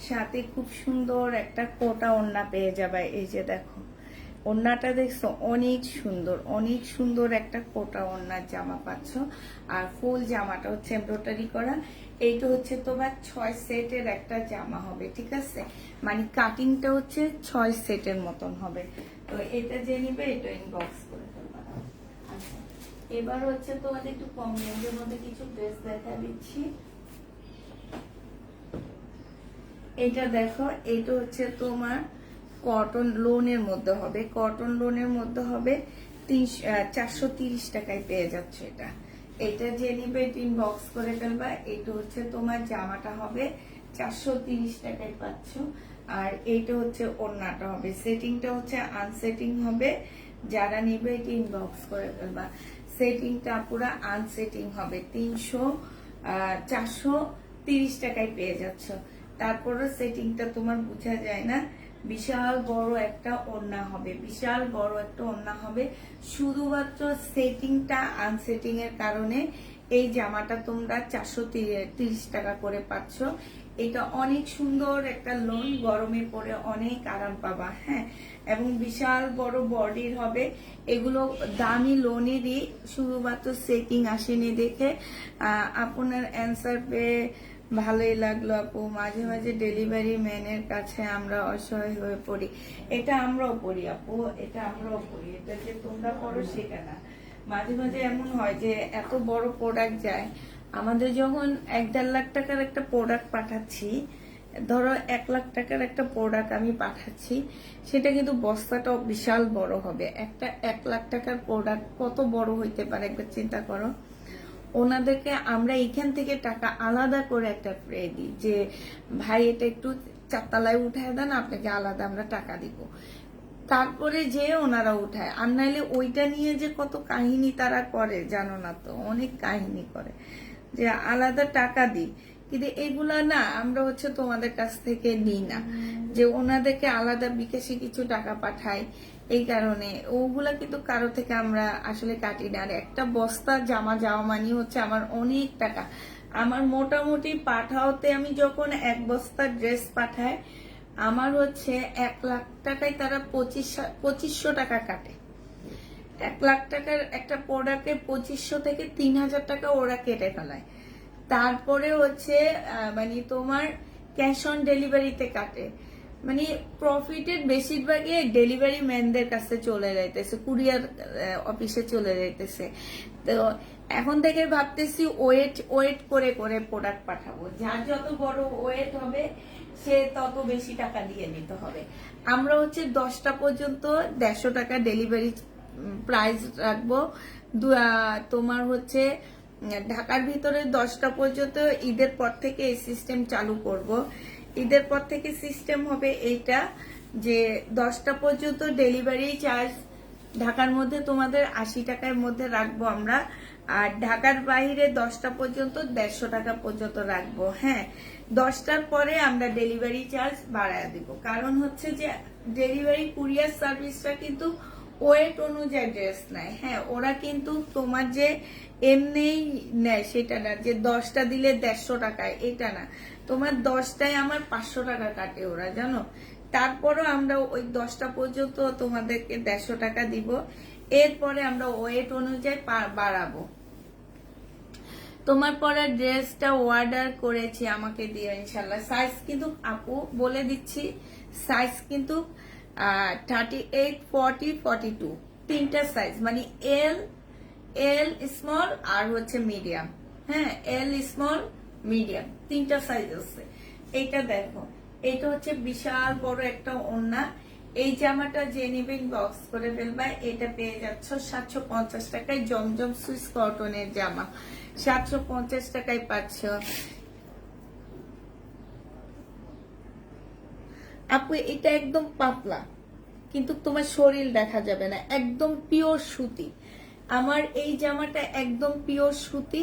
সাথে খুব সুন্দর একটা কোটা ওড়না পেয়ে যাবে। এই যে দেখো ওড়নাটা দেখছো অনেক সুন্দর, অনেক সুন্দর একটা কোটা ওড়নার জামা পাচ্ছ। আর ফুল জামাটা হচ্ছে এমব্রয়ডারি করা। এইটা হচ্ছে তোমার 6 সেটের একটা জামা হবে, ঠিক আছে, মানে কাটিংটা হচ্ছে 6 সেটের মতন হবে। তো এটা যে নিবে এটা ইনবক্স করে ফেলবা। আচ্ছা, এবার হচ্ছে তোমাদের একটু কম রেঞ্জের মধ্যে কিছু ড্রেস দেখা দিচ্ছি। এটা দেখো, এটা হচ্ছে তোমার কটন লোনের মধ্যে হবে, কটন লোনের মধ্যে হবে 430 টাকায় পেয়ে যাচ্ছে এটা। এটা যে নিবে ইনবক্স করে ফেলবা। এটা হচ্ছে তোমার জামাটা হবে 430 টাকায় পাচ্ছ। আর এইটা হচ্ছে ওড়নাটা হবে, সেটিংটা হচ্ছে আনসেটিং হবে। যারা নিবে এটা ইনবক্স করে ফেলবা। সেটিংটা পুরো আনসেটিং হবে, 430 টাকায় পেয়ে যাচ্ছ। তারপরে সেটিংটা তোমার বোঝা যায় না, বিশাল বড় একটা ওড়না হবে, বিশাল বড় একটা ওড়না হবে। শুধুমাত্র সেটিংটা আনসেটিং এর কারণে এই জামাটা তোমরা 430 টাকা করে পাচ্ছ। এটা অনেক সুন্দর একটা লোন, গরমে পরে অনেক আরাম পাবা। হ্যাঁ, এবং বিশাল বড় বডির হবে। এগুলো দামি লোনেরই, শুধুমাত্র সেটিং আসেনি দেখে আপনার অ্যান্সার পেয়ে ভালোই লাগলো আপু। মাঝে মাঝে ডেলিভারি ম্যানের কাছে আমরা অসহায় হয়ে পড়ি। এটা আমরাও পড়ি আপু, এটা আমরাও পড়ি। এটা যে তোমরা পড়ো সেটা না, মাঝে মাঝে এমন হয় যে এত বড় প্রোডাক্ট যায় আমাদের। যখন 1-1.5 লাখ টাকার একটা প্রোডাক্ট পাঠাচ্ছি, ধরো 1 লাখ টাকার একটা প্রোডাক্ট আমি পাঠাচ্ছি, সেটা কিন্তু বস্তাটাও বিশাল বড় হবে। একটা 1 লাখ টাকার প্রোডাক্ট কত বড় হইতে পারে একবার চিন্তা করো। ওনাদেরকে আমরা এখান থেকে টাকা আলাদা করে একটা প্রে দিই যে ভাই এটা একটু 4 তলায় উঠায় দেন, আপনাকে আলাদা আমরা টাকা দিব। তারপরে যে ওনারা উঠায়, আর নাইলে ওইটা নিয়ে যে কত কাহিনী তারা করে জানো না তো, অনেক কাহিনী করে যে আলাদা টাকা দিই। কিন্তু এগুলা না আমরা হচ্ছে তোমাদের কাছ থেকে নিই না, যে ওনাদেরকে আলাদা বিকাশে কিছু টাকা পাঠাই, এই কারণে ওগুলা কিন্তু কারো থেকে আমরা আসলে কাটি না। আর একটা বস্তা জামা যাওয়া মানে হচ্ছে আমার অনেক টাকা। আমার মোটামুটি পাঠাওতে আমি যখন 1 বস্তা ড্রেস পাঠাই, আমার হচ্ছে 1 লাখ টাকায় তারা 2500 টাকা কাটে। 1 লাখ টাকার একটা প্রোডাক্টে 2500 থেকে 3000 টাকা ওরা কেটে ফেলায়। তারপরে হচ্ছে মানে তোমার ক্যাশ অন ডেলিভারিতে কাটে। মানে প্রফিটের বেশিরভাগই ডেলিভারি ম্যানদের কাছে চলে যাইতেছে, কুরিয়ার অফিসে চলে যাইতেছে। তো এখন থেকে ভাবতেছি ওয়েট করে করে প্রোডাক্ট পাঠাবো। যার যত বড় ওয়েট হবে সে তত বেশি টাকা দিয়ে নিতে হবে। আমরা হচ্ছে 10টা পর্যন্ত 150 টাকা ডেলিভারি প্রাইস রাখবো। তোমার হচ্ছে ঢাকার ভিতরে 10টা পর্যন্ত, ঈদের পর থেকে এই সিস্টেম চালু করব। ঈদের পর থেকে সিস্টেম হবে এইটা যে 10টা পর্যন্ত ডেলিভারি চার্জ ঢাকার মধ্যে তোমাদের 80 টাকার মধ্যে রাখবো আমরা। আর ঢাকার বাইরে 10টা পর্যন্ত 150 টাকা পর্যন্ত রাখবো। হ্যাঁ, 10টার পরে আমরা ডেলিভারি চার্জ বাড়ায় দিব। কারণ হচ্ছে যে ডেলিভারি কুরিয়ার সার্ভিসটা কিন্তু ওয়েট অনুযায়ী ড্রেস নেয়। হ্যাঁ, ওরা কিন্তু তোমার যে এমনি নেয় সেটা না, যে 10টা দিলে 150 টাকায়, এটা না। তোমার 10টায় আমার 500 টাকা কাটে ওরা, জানো। তারপরও আমরা ওই 10টা পর্যন্ত তোমাদেরকে 150 টাকা দিব, এরপরে আমরা ওয়েট অনুযায়ী বাড়াবো। তোমার পরে ড্রেসটা অর্ডার করেছি, আমাকে দিয়ে ইনশাল্লাহ। সাইজ কিন্তু আপু বলে দিচ্ছি, সাইজ কিন্তু 38, 40, 42 তিনটা সাইজ, মানে এল স্মল আর হচ্ছে মিডিয়াম। হ্যাঁ, এল স্মল মিডিয়াম তিনটা সাইজ আছে। এইটা দেখো, এটা হচ্ছে বিশাল বড় একটা ওড়না। এই জামাটা যে নিবে বক্স করে ফেলবা। এটা পেয়ে যাচ্ছ 750 টাকায়, জমজম সুইস কটনের জামা 750 টাকায় পাচ্ছ। আপু এটা একদম পাতলা, কিন্তু তোমার শরীর দেখা যাবে না, একদম পিওর সুতি। আমার এই জামাটা একদম পিওর সুতি,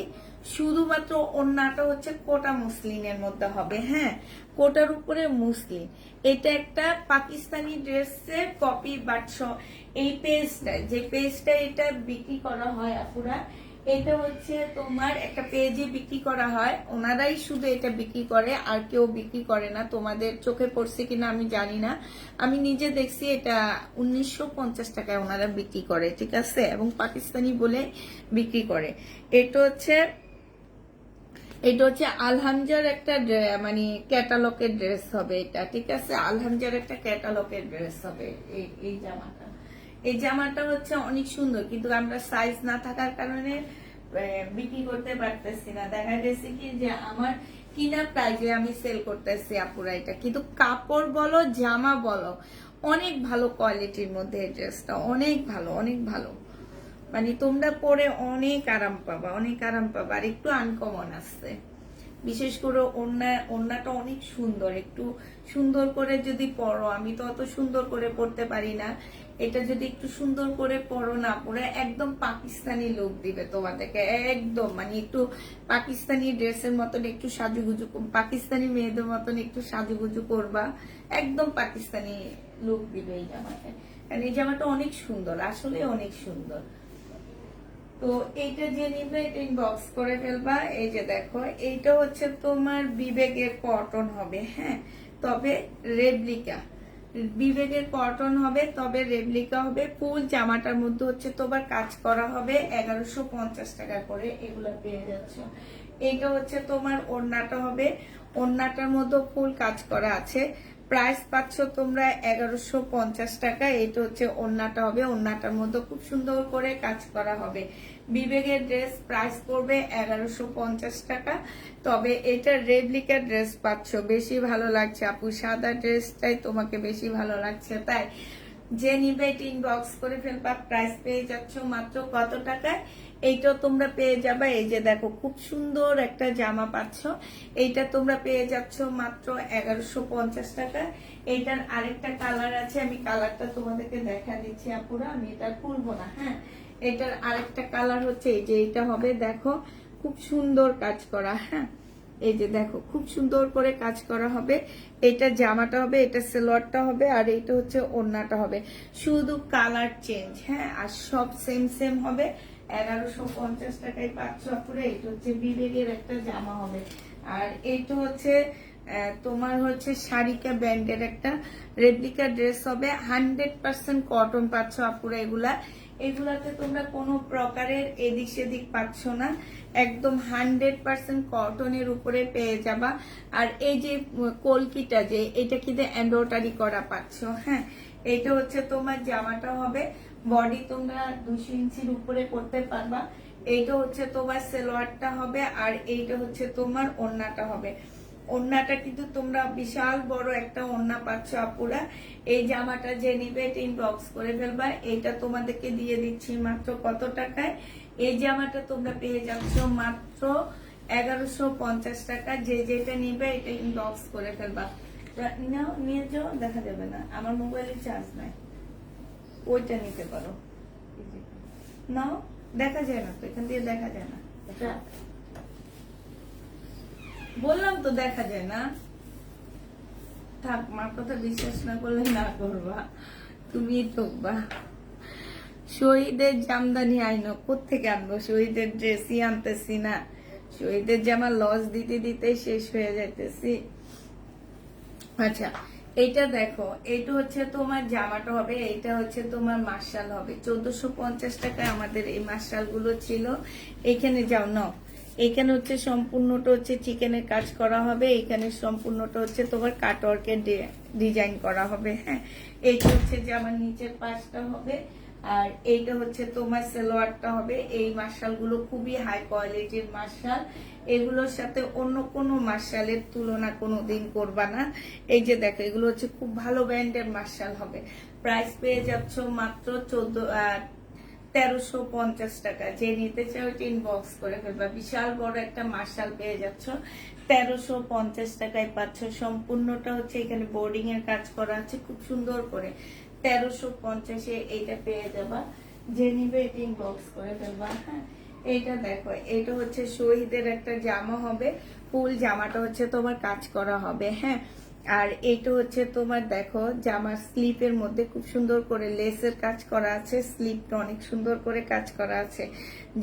শুধুমাত্র ওড়নাটা হচ্ছে কোটা মুসলিনের মধ্যে হবে। হ্যাঁ, কোটার উপরে মুসলিন। এটা একটা পাকিস্তানি ড্রেসের কপি, বাট এই পেজটায়, যে পেজটা এটা বিক্রি করা হয় আপুরা, এটা হচ্ছে তোমার একটা পেজে বিক্রি করা হয়, ওনারাই শুধু এটা বিক্রি করে, আর কেউ বিক্রি করে না। তোমাদের চোখে পড়ছে কিনা আমি জানি না, আমি নিজে দেখছি এটা 1950 টাকায় ওনারা বিক্রি করে, ঠিক আছে, এবং পাকিস্তানি বলে বিক্রি করে। এটা হচ্ছে আলহামজার একটা মানে ক্যাটালগের ড্রেস হবে এটা, ঠিক আছে, আলহামজার একটা ক্যাটালগের ড্রেস হবে এই জামাটা। এই জামাটা হচ্ছে অনেক সুন্দর, কিন্তু আমরা সাইজ না থাকার কারণে বিক্রি করতে পারতেছি না। দেখা গেছে কি যে আমার কিনা প্রাইজে আমি সেল করতেছি আপুরা এটা, কিন্তু কাপড় বলো জামা বলো অনেক ভালো কোয়ালিটির মধ্যে এই ড্রেসটা, অনেক ভালো, অনেক ভালো, মানে তোমরা পরে অনেক আরাম পাবা, অনেক আরাম পাবা। আর একটু আনকমন আসছে, বিশেষ করে ওড়নাটা অনেক সুন্দর, একটু সুন্দর করে যদি পরো, আমি তো অত সুন্দর করে পরতে পারি না, এটা যদি একটু সুন্দর করে পরো না, পরে একদম পাকিস্তানি লুক দিবে তোমাদেরকে, একদম মানে একটু পাকিস্তানি ড্রেসের মতন একটু সাজুগুজু, পাকিস্তানি মেয়েদের মতন একটু সাজুগুজু করবা, একদম পাকিস্তানি লুক দিবে এই জামাটা। কারণ এই জামাটা অনেক সুন্দর, আসলে অনেক সুন্দর। তো এইটা যে নিবে এটা ইনবক্স করে ফেলবা। এই যে দেখো, এইটা হচ্ছে তোমার বিবেকের কটন হবে। হ্যাঁ, তবে রেপ্লিকা, বিবেকের কটন হবে, তবে রেপ্লিকা হবে। ফুল জামাটার মধ্যে হচ্ছে তোমার কাজ করা হবে, 1150 টাকা করে এগুলো পেয়ে যাচ্ছ। এইটা হচ্ছে তোমার ওড়নাটা হবে, ওড়নাটার মধ্যে ফুল কাজ করা আছে, প্রাইস পাচ্ছ তোমরা 1150 টাকা। এটা হচ্ছে ওড়নাটা হবে, ওড়নাটার মধ্যে খুব সুন্দর করে কাজ করা হবে। বিবেকের ড্রেস প্রাইস পড়বে 1150 টাকা, তবে এটা রেপ্লিকা ড্রেস পাচ্ছ। বেশি ভালো লাগছে আপু, সাদা ড্রেসটাই তোমাকে বেশি ভালো লাগছে, তাই যে নিবে এটা ইনবক্স করে ফেলবা। প্রাইস পেয়ে যাচ্ছ মাত্র কত টাকায়, এইটাও তোমরা পেয়ে যাবে। এই যে দেখো, খুব সুন্দর একটা জামা পাচ্ছ, এইটা তোমরা পেয়ে যাচ্ছ মাত্র 1150 টাকা। এইটার আরেকটা কালার আছে, আমি কালারটা তোমাদেরকে দেখা দিচ্ছি আপুরা, আমি এটা খুলবো না। হ্যাঁ, এটার আরেকটা কালার হচ্ছে এই যে এটা হবে, দেখো খুব সুন্দর কাজ করা। হ্যাঁ, এই যে দেখো খুব সুন্দর করে কাজ করা হবে। এটা জামাটা হবে, এটা সালোয়ারটা হবে, আর এইটা হচ্ছে ওড়নাটা হবে, শুধু কালার চেঞ্জ। হ্যাঁ, আর সব সেম সেম হবে। 1150 টাকায় পাচ্ছ পুরো। এটা হচ্ছে বিবেকের একটা জামা হবে, আর এইটা হচ্ছে তোমার হচ্ছে শারিকা ব্র্যান্ডের একটা রেপ্লিকা ড্রেস হবে। 100% কটন পাচ্ছ আপুরা। এগুলাতে তোমরা কোনো প্রকারের এদিক সেদিক পাচ্ছ না, একদম 100% কটনের উপরে পেয়ে যাবা। আর এই যে কলকিটা, যে এটা কিন্তু এমব্রয়ডারি করা পাচ্ছ। হ্যাঁ, এটা হচ্ছে তোমার জামাটা হবে, বডি তোমরা 200 ইঞ্চির উপরে করতে পারবা। এইটা হচ্ছে তোমার সালোয়ারটা হবে, আর এইটা হচ্ছে তোমার ওড়নাটা হবে। ওড়নাটা কিন্তু তোমরা বিশাল বড় একটা ওড়না পাচ্ছ আপুরা। এই জামাটা যে নিবে এটা ইনবক্স করে ফেলবা। এইটা তোমাদেরকে দিয়ে দিচ্ছি মাত্র কত টাকায়, এই জামাটা তোমরা পেয়ে যাচ্ছ মাত্র 1150 টাকা। যে যেটা নিবে এটা ইনবক্স করে ফেলবা। নিয়ে যাও, দেখা যাবে না, আমার মোবাইলে চার্জ নাই, ওইটা নিতে পারো। নাও, দেখা যায় না তো, এখান দিয়ে দেখা যায় না, বললাম তো দেখা যায় না। থাক, মার কথা বিশ্বাস না করলে না করবা, তুমি ঠকবা। শহীদের জামদানি আইনো কোত্থেকে আনবো? শহীদের ড্রেসই আনতেছি না, শহীদের জামা লস দিতে দিতে শেষ হয়ে যাইতেছি। আচ্ছা, এইটা দেখো, এইটা হচ্ছে তোমার জামাটা হবে, এইটা হচ্ছে তোমার মার্শাল হবে। 1450 টাকায় আমাদের এই মার্শাল গুলো ছিল। এখানে যাও নাও, এখানে হচ্ছে সম্পূর্ণটা হচ্ছে চিকেনের কাজ করা হবে, এখানে সম্পূর্ণটা হচ্ছে তোমার কাটওয়ার্কের ডিজাইন করা হবে। হ্যাঁ, এইটা হচ্ছে যে আমার নিচের পাশটা হবে, আর এইটা হচ্ছে তোমার সালোয়ারটা হবে। এই মার্শাল গুলো খুবই হাই কোয়ালিটির মার্শাল, এগুলোর সাথে অন্য কোনো মার্শালের তুলনা কোনোদিন করবা না। এই যে দেখো, এগুলো হচ্ছে খুব ভালো ব্র্যান্ডের মার্শাল হবে। প্রাইস পেয়ে যাচ্ছ মাত্র 1350 টাকা। যে নিতে চাও ওইটা ইনবক্স করে ফেলবা। বিশাল বড় একটা মার্শাল পেয়ে যাচ্ছ 1350 টাকায় পাচ্ছ। সম্পূর্ণটা হচ্ছে এখানে বোর্ডিং এর কাজ করা আছে খুব সুন্দর করে। 1350-এ এইটা পেয়ে যাবা। যে নিবে এটা ইনবক্স করে ফেলবা। হ্যাঁ, এইটা দেখো, এটা হচ্ছে শহীদের একটা জামা হবে, ফুল জামাটা হচ্ছে তোমার কাজ করা হবে। হ্যাঁ, আর এইটা হচ্ছে তোমার দেখো জামার স্লিপের মধ্যে খুব সুন্দর করে লেসের কাজ করা আছে, স্লিপটা অনেক সুন্দর করে কাজ করা আছে।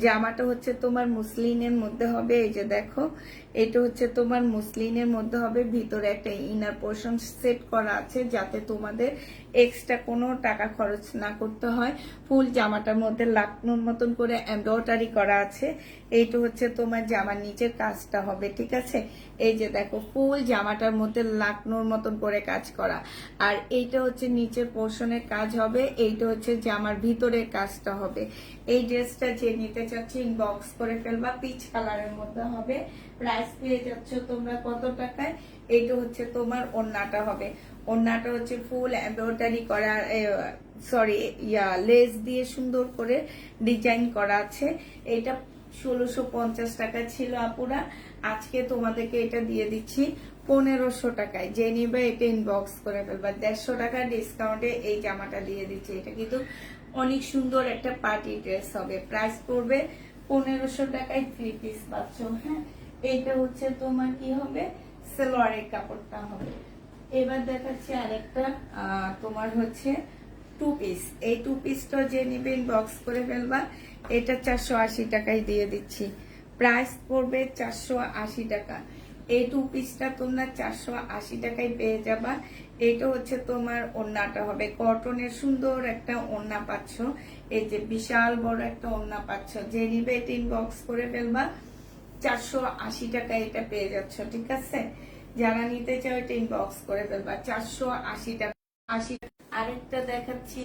জামাটা হচ্ছে তোমার মুসলিনের মধ্যে হবে। এই যে দেখো, এটা হচ্ছে তোমার মুসলিনের মধ্যে হবে, ভিতরে একটা ইনার পোর্শন সেট করা আছে যাতে তোমাদের এক্সট্রা কোনো টাকা খরচ না করতে হয়। ফুল জামাটার মধ্যে লাটনুর মতন করে এমব্রয়ডারি করা আছে। এইটা হচ্ছে তোমার জামার নিচের কাজটা হবে, ঠিক আছে। এই যে দেখো, ফুল জামাটার মধ্যে লাটনুর মতন করে কাজ করা, আর এইটা হচ্ছে নিচের পোর্শনের কাজ হবে। এইটা হচ্ছে জামার ভিতরের কাজটা হবে। এই ড্রেসটা যে নিতে চাচ্ছি ইনবক্স করে ফেলবা। পিচ কালারের মধ্যে হবে। প্রাইস পেয়ে যাচ্ছ তোমরা কত টাকায়? এইটা হচ্ছে তোমার ওড়নাটা হবে। ওড়নাটা হচ্ছে ফুল এমব্রয়ডারি করা, সরি লেস দিয়ে সুন্দর করে ডিজাইন করা আছে। এটা 1650 টাকা ছিল আপুরা, আজকে তোমাদেরকে এটা দিয়ে দিচ্ছি 1500 টাকায়। যে নিবে এটা ইনবক্স করে ফেলবা। 150 টাকা ডিসকাউন্টে এই জামাটা দিয়ে দিচ্ছি। এটা কিন্তু অনেক সুন্দর একটা পার্টি ড্রেস হবে। প্রাইস পড়বে 1500 টাকায়, 3 পিস পাচ্ছ। হ্যাঁ, এইটা হচ্ছে তোমার কি হবে, সালোয়ারের কাপড়টা হবে। এবার দেখাচ্ছি আরেকটা, তোমার হচ্ছে 2 পিস। এই 2 পিসটা যে নিবে ইনবক্স করে ফেলবা। এটা 480 টাকায় দিয়ে দিচ্ছি। প্রাইস পড়বে 480 টাকা। এই 2 পিসটা তোমরা 480 টাকায় পেয়ে যাবা। এটা হচ্ছে তোমার ওড়নাটা হবে, কটনের সুন্দর একটা ওড়না পাচ্ছ। এই যে বিশাল বড় একটা ওড়না পাচ্ছ। যে নিবে এটা ইনবক্স করে ফেলবা। 480 টাকায় এটা পেয়ে যাচ্ছ, ঠিক আছে। যারা নিতে চাও এটা ইনবক্স করে ফেলবা। 480 টাকা। 80 আরেকটা দেখাচ্ছি,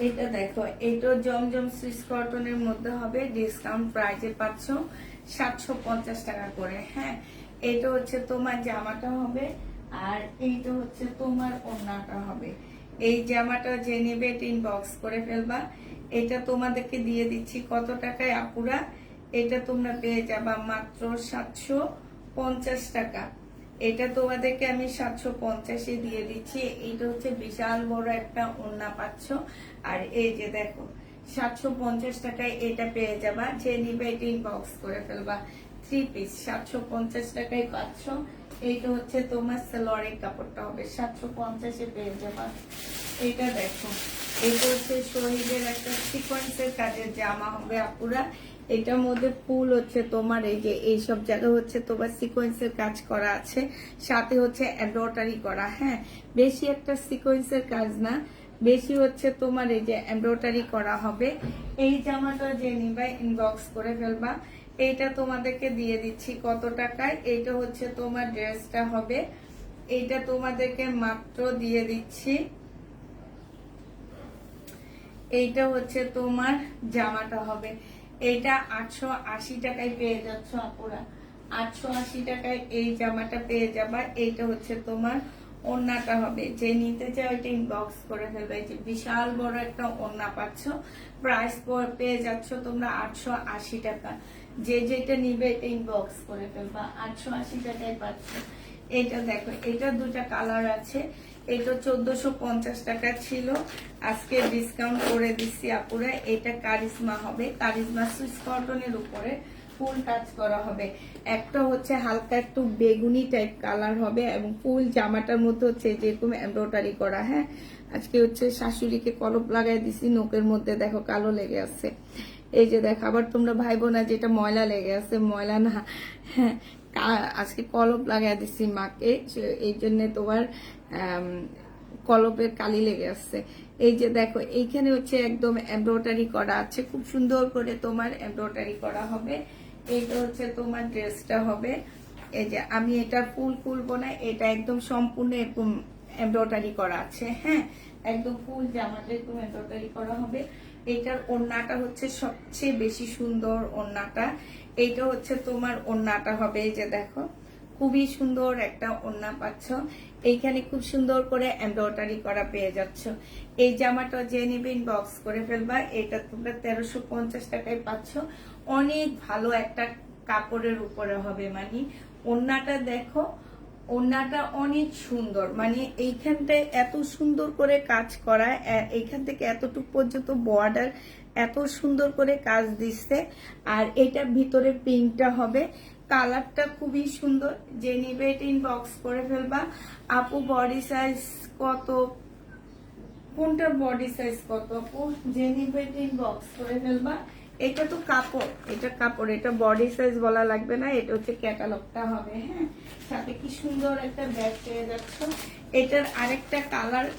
এটা দেখো, এটা জমজম সুইস কটনের মধ্যে হবে। ডিসকাউন্ট প্রাইসে পাচ্ছ 750 টাকা করে। হ্যাঁ, এটা হচ্ছে তোমার জামাটা হবে, আর এইটা হচ্ছে তোমার ওড়নাটা হবে। এই জামাটা যে নেবে এটা ইনবক্স করে ফেলবা। এটা তোমাদেরকে দিয়ে দিচ্ছি কত টাকায় আপুরা? এটা তোমরা পেয়ে যাবা মাত্র 750 টাকা। এটা তোমাদেরকে আমি 750-এ দিয়ে দিচ্ছি। এইটা হচ্ছে বিশাল বড় একটা ওড়না পাচ্ছ। আর এই যে দেখো, 750 টাকায় এটা পেয়ে যাবা। যে নিবে এটা ইনবক্স করে ফেলবা। 3 পিস 750 টাকায় পাচ্ছ। এইটা হচ্ছে তোমার সালোয়ারের কাপড়টা হবে, 750-এ পেয়ে যাবা। এটা দেখো, এটা হচ্ছে শহীদের একটা সিকোয়েন্সের কাজের জামা হবে আপুরা। এটার মধ্যে ফুল হচ্ছে তোমার এই যে এইসব জায়গা হচ্ছে তোমার সিকোয়েন্সের কাজ করা আছে, সাথে হচ্ছে এমব্রয়ডারি করা। হ্যাঁ, বেশি একটা সিকোয়েন্সের কাজ না, বেশি হচ্ছে তোমার এই যে এমব্রয়ডারি করা হবে। এই জামাটা যে নিবা ইনবক্স করে ফেলবা। এইটা তোমাদেরকে দিয়ে দিচ্ছি কত টাকায়? এইটা হচ্ছে তোমার ড্রেসটা হবে। এইটা তোমাদেরকে মাত্র দিয়ে দিচ্ছি, এইটা হচ্ছে তোমার জামাটা হবে। এটা 880 টাকায় পেয়ে যাচ্ছ আপুরা। 880 টাকায় এই জামাটা পেয়ে যাবা। এইটা হচ্ছে তোমার ওড়নাটা হবে। যে নিতে চাও এটা ইনবক্স করে ফেলবে। এই যে বিশাল বড় একটা ওড়না পাচ্ছ। প্রাইস পেয়ে যাচ্ছ তোমরা 880 টাকা। যে যেটা নিবে এটা ইনবক্স করে ফেলবা। 880 টাকায় পাচ্ছ। এটা দেখো, এটা দুটা কালার আছে। এটা 1450 টাকা ছিল, আজকে ডিসকাউন্ট করে দিচ্ছি আপুরা। এটা কারিজমা হবে, কারিজমা সুইস কটনের উপরে ফুল কাজ করা হবে। একটা হচ্ছে হালকা একটু বেগুনি টাইপ কালার হবে এবং ফুল জামাটার মধ্যে হচ্ছে যেরকম এমব্রয়ডারি করা। হ্যাঁ, আজকে হচ্ছে শাশুড়িকে কলপ লাগাই দিছি, নোকের মধ্যে দেখো কালো লেগে আছে। এই যে দেখো, আবার তোমরা ভাইবো না যেটা ময়লা লেগে আছে, ময়লা না। হ্যাঁ, আজকে কলপ লাগাই দিছি মাকে, এই জন্য তোমার কলপের কালি লেগে আসছে। এই যে দেখো, এইখানে হচ্ছে একদম এমব্রয়ডারি করা আছে, খুব সুন্দর করে তোমার এমব্রয়ডারি করা হবে। এইটা হচ্ছে তোমার ড্রেসটা হবে। এই যে আমি এটা ফুল খুলবো না, এটা একদম সম্পূর্ণ এরকম এমব্রয়ডারি করা আছে। হ্যাঁ, একদম ফুল জামাটা এরকম এমব্রয়ডারি করা হবে। এইটার ওড়নাটা হচ্ছে সবচেয়ে বেশি সুন্দর ওড়নাটা। এইটা হচ্ছে তোমার ওড়নাটা হবে। এই যে দেখো, খুবই সুন্দর একটা ওড়না পাচ্ছ। এইখানে খুব সুন্দর করে এমব্রয়ডারি করা পেয়ে যাচ্ছ। এই জামাটা যে নিবে ইনবক্স করে ফেলবা। এটা তোমরা 1350 টাকায় পাচ্ছ। অনেক ভালো একটা কাপড়ের উপরে হবে। মানে ওড়নাটা দেখো, ওড়নাটা অনেক সুন্দর, মানে এইখানটায় এত সুন্দর করে কাজ করা, এইখান থেকে এতটুকু পর্যন্ত বর্ডার এত সুন্দর করে কাজ দিচ্ছে। আর এটার ভিতরে পিঙ্কটা হবে, কালারটা খুবই সুন্দর। যে নিবে এটা ইনবক্স করে ফেলবা। আপু বডি সাইজ কত, কোনটার বডি সাইজ কত আপু? যে নিবে এটা ইনবক্স করে ফেলবা। এটা তো কাপড়, এটা কাপড়, এটা বডি সাইজ বলা লাগবে না, এটা হচ্ছে ক্যাটালগটা হবে। হ্যাঁ, সাথে কি সুন্দর একটা ব্যাগ পেয়ে যাচ্ছ। এটার আরেকটা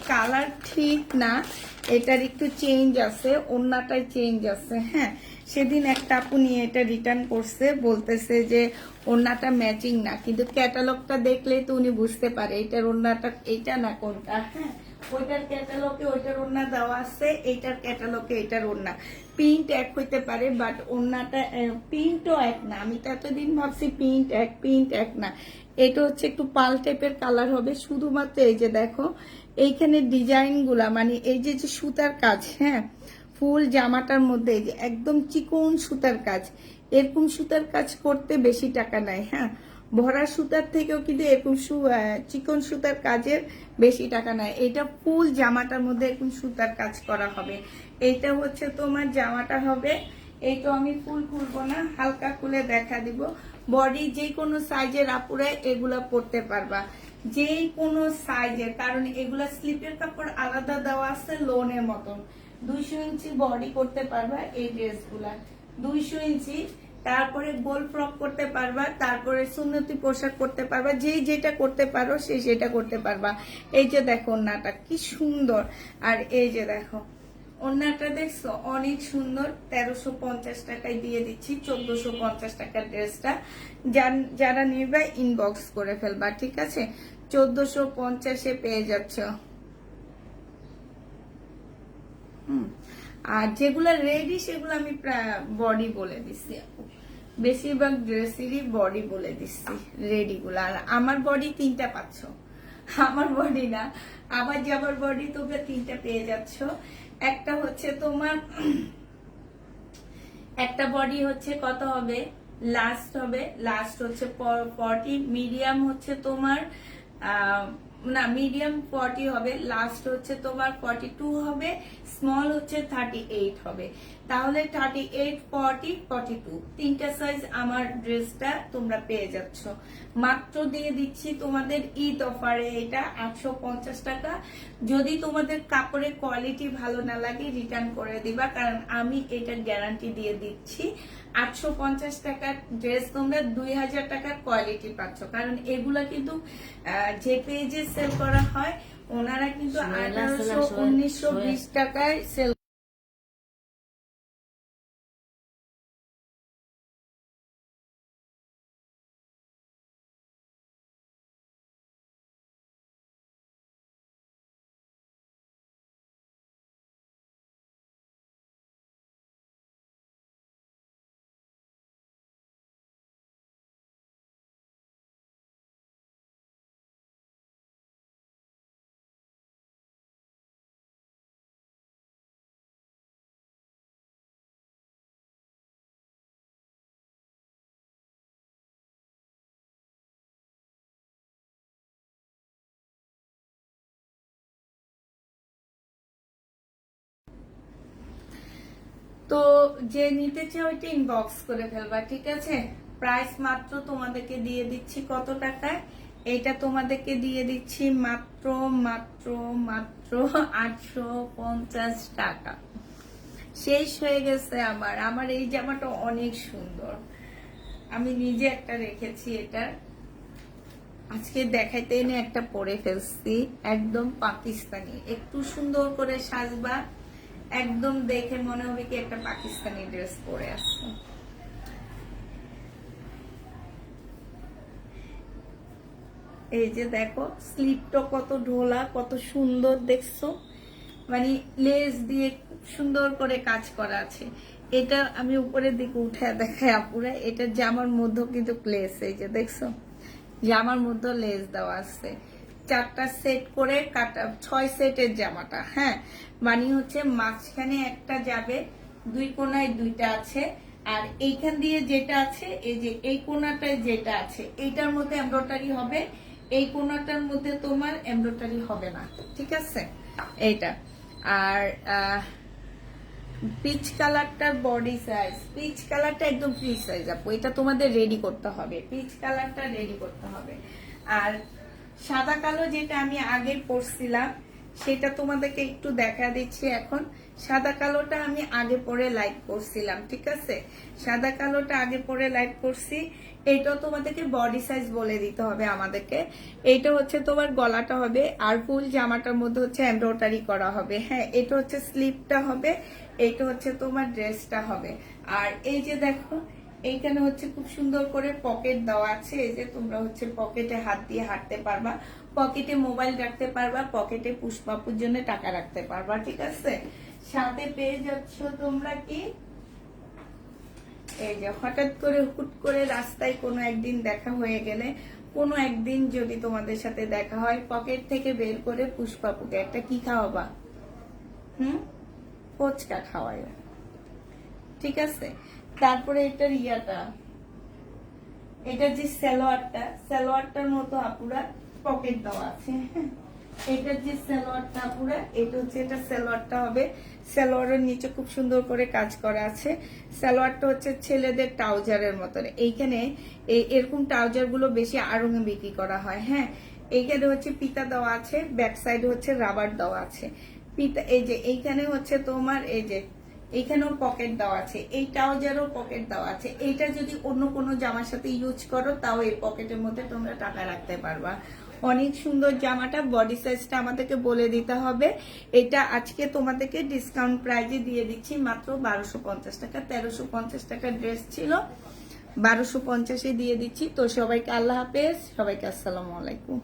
কালার ঠিক না, এটার একটু চেঞ্জ আছে, ওড়নাটায় চেঞ্জ আছে। হ্যাঁ, সেদিন একটা আপু নিয়ে এটা রিটার্ন করছে, বলতেছে যে ওড়নাটা ম্যাচিং না, কিন্তু ক্যাটালগটা দেখলেই তো উনি বুঝতে পারে এটার ওড়নাটা এইটা না কোনটা। হ্যাঁ, ওইটার ক্যাটালগে ওইটার ওড়না দেওয়া আছে, এইটার ক্যাটালগে এইটার ওড়না। প্রিন্ট এক হইতে পারে, বাট ওড়নাটা প্রিন্টও এক না। আমি তো এতদিন ভাবছি প্রিন্ট এক না। এটা হচ্ছে একটু পাল টাইপের কালার হবে শুধুমাত্র। এই যে দেখো, এইখানে ডিজাইন গুলা, মানে এই যে যে সুতার কাজ। হ্যাঁ, ফুল জামাটার মধ্যে এই যে একদম চিকন সুতার কাজ। এরকম সুতার কাজ করতে বেশি টাকা নেয়। হ্যাঁ, ভরা সুতার থেকেও কিন্তু এরকম চিকন সুতার কাজের বেশি টাকা নেয়। এটা ফুল জামাটার মধ্যে এরকম সুতার কাজ করা হবে। এইটা হচ্ছে তোমার জামাটা হবে। এইটা আমি ফুল খুলবো না, হালকা খুলে দেখা দিব। বডি যে কোনো সাইজের আপুরে এগুলা পরতে পারবা, যে কোনো সাইজের, কারণ এগুলা স্লিপের কাপড় আলাদা দেওয়া আছে লোনের মতন। 200 ইঞ্চি বডি করতে পারবা এই ড্রেসগুলা, 200 ইঞ্চি। তারপরে গোল ফ্রক করতে পারবা, তারপরে সুন্নতি পোশাক করতে পারবা, যেই যেটা করতে পারো সেই সেটা করতে পারবা। এই যে দেখো ওড়নাটা কি সুন্দর, আর এই যে দেখো ওড়নাটা দেখছো অনেক সুন্দর। 1350 টাকায় দিয়ে দিচ্ছি, 1450 টাকার ড্রেসটা। যারা নিবা ইনবক্স করে ফেলবা, ঠিক আছে? 1450-এ পেয়ে যাচ্ছ। আর যেগুলো রেডি সেগুলো আমি বডি বলে দিচ্ছি, বেশিরভাগ ড্রেসেরই বডি বলে দিচ্ছি রেডি গুলো। আর আমার বডি 3টা পাচ্ছ, আমার বডি না, আবার যাবার বডি তোমরা 3টা পেয়ে যাচ্ছ। একটা হচ্ছে তোমার, একটা বডি হচ্ছে কত হবে, লাস্ট হচ্ছে 40, মিডিয়াম হচ্ছে তোমার না মিডিয়াম 40 হবে, লাস্ট হচ্ছে তোমার 42 হবে, স্মল হচ্ছে 38 হবে। তাহলে 38, 40, 42 তিনটা সাইজ আমার ড্রেসটা তোমরা পেয়ে যাচ্ছ। মাত্র দিয়ে দিচ্ছি তোমাদের ঈদ অফারে এটা 850 টাকা। যদি তোমাদের কাপড়ের কোয়ালিটি ভালো না লাগে রিটার্ন করে দিবা, কারণ আমি এটা গ্যারান্টি দিয়ে দিচ্ছি। 850 টাকার ড্রেস তোমরা 2000 টাকার কোয়ালিটি পাচ্ছ, কারণ এগুলা কিন্তু যে পেজে সেল করা হয় ওনারা কিন্তু 1800, 1920 টাকায় সেল যে নিতে চাও ওইটা ইনবক্স করে ফেলবা, ঠিক আছে? প্রাইস মাত্র তোমাদেরকে দিয়ে দিচ্ছি কত টাকায়? এটা তোমাদেরকে দিয়ে দিচ্ছি মাত্র মাত্র মাত্র 850 টাকা। শেষ হয়ে গেছে আমার এই জামাটা অনেক সুন্দর, আমি নিজে একটা রেখেছি। এটা আজকে দেখাইতে এনে একটা পরে ফেলছি, একদম পাকিস্তানি। একটু সুন্দর করে সাজবা, একদম দেখে মনে হবে কি একটা পাকিস্তানি ড্রেস পরে আসছে। এই যে দেখো স্লিপটা কত ঢোলা, কত সুন্দর দেখছো, মানে লেস দিয়ে খুব সুন্দর করে কাজ করা আছে। এটা আমি উপরের দিকে উঠে দেখাই আপুরা, এটা জামার মধ্যে কিন্তু লেস, এই যে দেখছো জামার মধ্যে লেস দেওয়া আছে। 4টা সেট করে কাটা, 6 সেটের জামাটা। হ্যাঁ, মানে হচ্ছে মাঝখানে একটা যাবে, 2 কোণায় 2টা আছে, আর এইখান দিয়ে যেটা আছে, এই যে এই কোণাটায় যেটা আছে এইটার মধ্যে এমব্রয়ডারি হবে, এই কোণাটার মধ্যে তোমার এমব্রয়ডারি হবে না, ঠিক আছে? এইটা আর পিচ কালারটার বডি সাইজ, পিচ কালারটা একদম ফ্রি সাইজ আপু, এটা তোমাদের রেডি করতে হবে, পিচ কালারটা রেডি করতে হবে। আর সাদা কালো যেটা আমি আগে পরছিলাম সেটা তোমাদেরকে একটু দেখা দিচ্ছি এখন। সাদা কালোটা আমি আগে পরে লাইট করছিলাম, ঠিক আছে? সাদা কালোটা আগে পরে লাইট করছি। এইটাও তোমাদেরকে বডি সাইজ বলে দিতে হবে আমাদেরকে। এইটা হচ্ছে তোমার গলাটা হবে, আর ফুল জামাটার মধ্যে হচ্ছে এমব্রয়ডারি করা হবে। হ্যাঁ, এটা হচ্ছে স্লিপটা হবে, এইটা হচ্ছে তোমার ড্রেসটা হবে। আর এই যে দেখো এইখানে হচ্ছে খুব সুন্দর করে পকেট দেওয়া আছে, এই যে তোমরা হচ্ছে পকেটে হাত দিয়ে হাঁটতে পারবা, পকেটে মোবাইল রাখতে পারবা, পকেটে পুষ্পাপুর জন্য টাকা রাখতে পারবা, ঠিক আছে? সাথে পেয়ে যাচ্ছ তোমরা কি, এই যে হঠাৎ করে হুট করে রাস্তায় কোনো একদিন দেখা হয়ে গেলে, কোনো একদিন যদি তোমাদের সাথে দেখা হয়, পকেট থেকে বের করে পুষ্পাপুকে একটা কি খাওয়াবা? ফুচকা খাওয়াই, ঠিক আছে? তারপরে এটার ইয়াটা, এটা যে সালোয়ারটার মতো আপুরা পকেট দেওয়া আছে। এটার যে সালোয়ারটা আপুরা, এটা হচ্ছে এটা সালোয়ারটা হবে, সালোয়ারের নিচে খুব সুন্দর করে কাজ করা আছে। সালোয়ারটা হচ্ছে ছেলেদের ট্রাউজারের মতন, এইখানে এরকম ট্রাউজার গুলো বেশি আড়ঙে বিক্রি করা হয়। হ্যাঁ, এইখানে হচ্ছে পিতা দেওয়া আছে, ব্যাক সাইডে হচ্ছে রাবার দেওয়া আছে। পিতা এই যে এইখানে হচ্ছে তোমার এই যে এইখানেও পকেট দেওয়া আছে, এই ট্রাউজারও পকেট দেওয়া আছে। এইটা যদি অন্য কোনো জামার সাথে ইউজ করো তাও এই পকেটের মধ্যে তোমরা টাকা রাখতে পারবা। অনেক সুন্দর জামাটা, বডি সাইজটা আমাদেরকে বলে দিতে হবে। এটা আজকে তোমাদেরকে ডিসকাউন্ট প্রাইজে দিয়ে দিচ্ছি মাত্র 1250 টাকা। 1350 টাকার ড্রেস ছিল, 1250-এ দিয়ে দিচ্ছি। তো সবাইকে আল্লাহ হাফেজ, সবাইকে আসসালামু আলাইকুম।